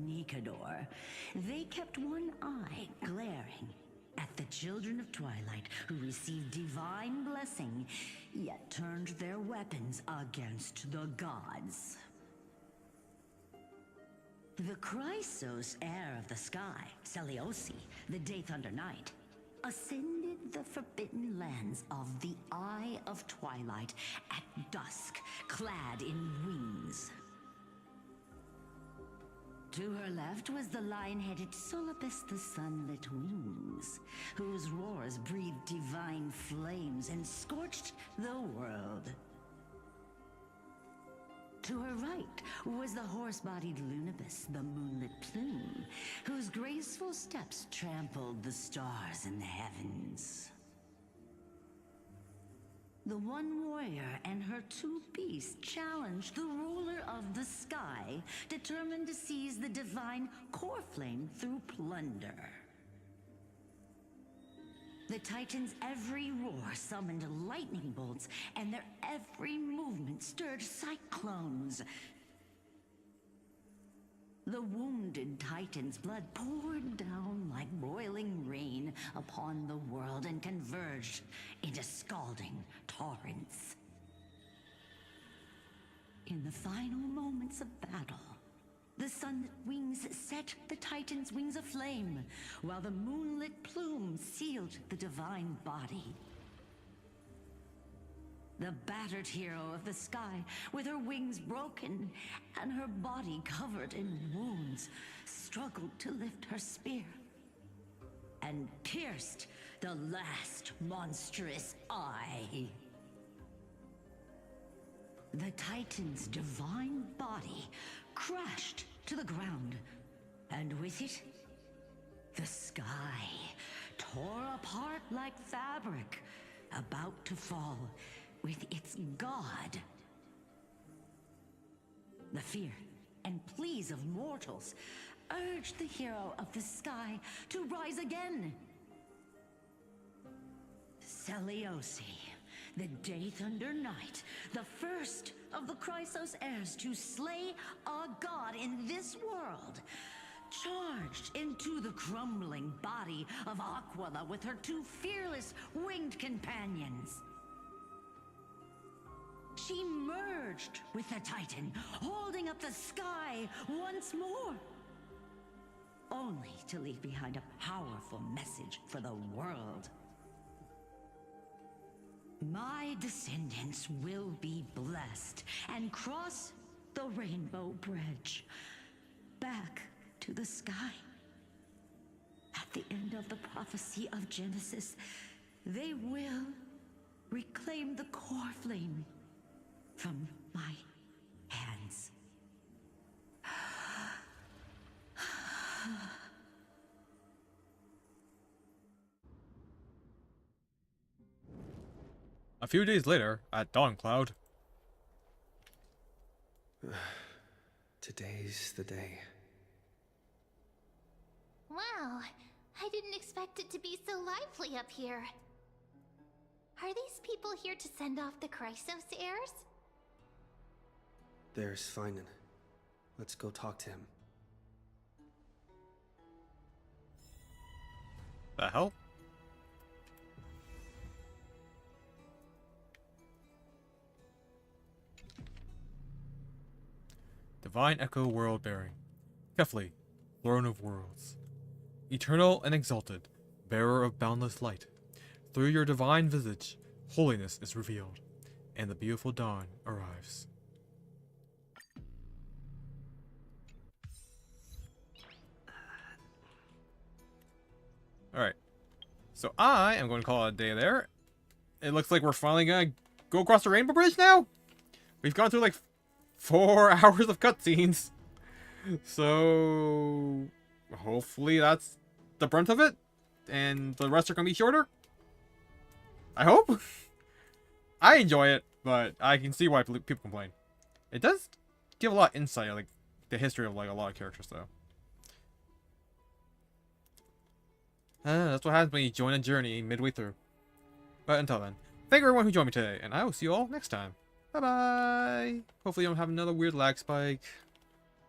Nikador, they kept one eye glaring at the children of Twilight who received divine blessing, yet turned their weapons against the gods. The Chrysos heir of the sky, Seliosi, the Day Thunder Knight, ascended the forbidden lands of the Eye of Twilight at dusk, clad in wings. To her left was the lion-headed Solipus the Sunlit Wings, whose roars breathed divine flames and scorched the world. To her right was the horse-bodied Lunibus, the Moonlit Plume, whose graceful steps trampled the stars in the heavens. The one warrior and her two beasts challenged the ruler of the sky, determined to seize the divine core flame through plunder. The Titans' every roar summoned lightning bolts, and their every movement stirred cyclones. The wounded Titan's blood poured down like boiling rain upon the world and converged into scalding torrents. In the final moments of battle, the sunlit wings set the Titan's wings aflame, while the moonlit plume sealed the divine body. The battered hero of the sky, with her wings broken and her body covered in wounds, struggled to lift her spear and pierced the last monstrous eye. The Titan's divine body crashed to the ground, and with it, the sky tore apart like fabric, about to fall with its god. The fear and pleas of mortals urged the hero of the sky to rise again. Seliosi, the Day Thunder Knight, the first of the Chrysos heirs to slay a god in this world, charged into the crumbling body of Aquila with her two fearless winged companions. She merged with the Titan, holding up the sky once more, only to leave behind a powerful message for the world. My descendants will be blessed and cross the Rainbow Bridge back to the sky. At the end of the prophecy of Genesis, they will reclaim the core flame from my hands. A few days later, at Dawncloud. Today's the day. Wow, I didn't expect it to be so lively up here. Are these people here to send off the Chrysos heirs? There's Finan. Let's go talk to him. The hell? Divine Echo World Bearing. Kefli, Throne of Worlds. Eternal and exalted, bearer of boundless light. Through your divine visage, holiness is revealed, and the beautiful dawn arrives. Alright. So I am going to call it a day there. It looks like we're finally going to go across the Rainbow Bridge now. We've gone through like 4 hours of cutscenes. So hopefully that's the brunt of it. And the rest are going to be shorter. I hope. I enjoy it, but I can see why people complain. It does give a lot of insight, like the history of like a lot of characters though. That's what happens when you join a journey midway through. But until then, thank you everyone who joined me today, and I will see you all next time. Bye bye! Hopefully you don't have another weird lag spike.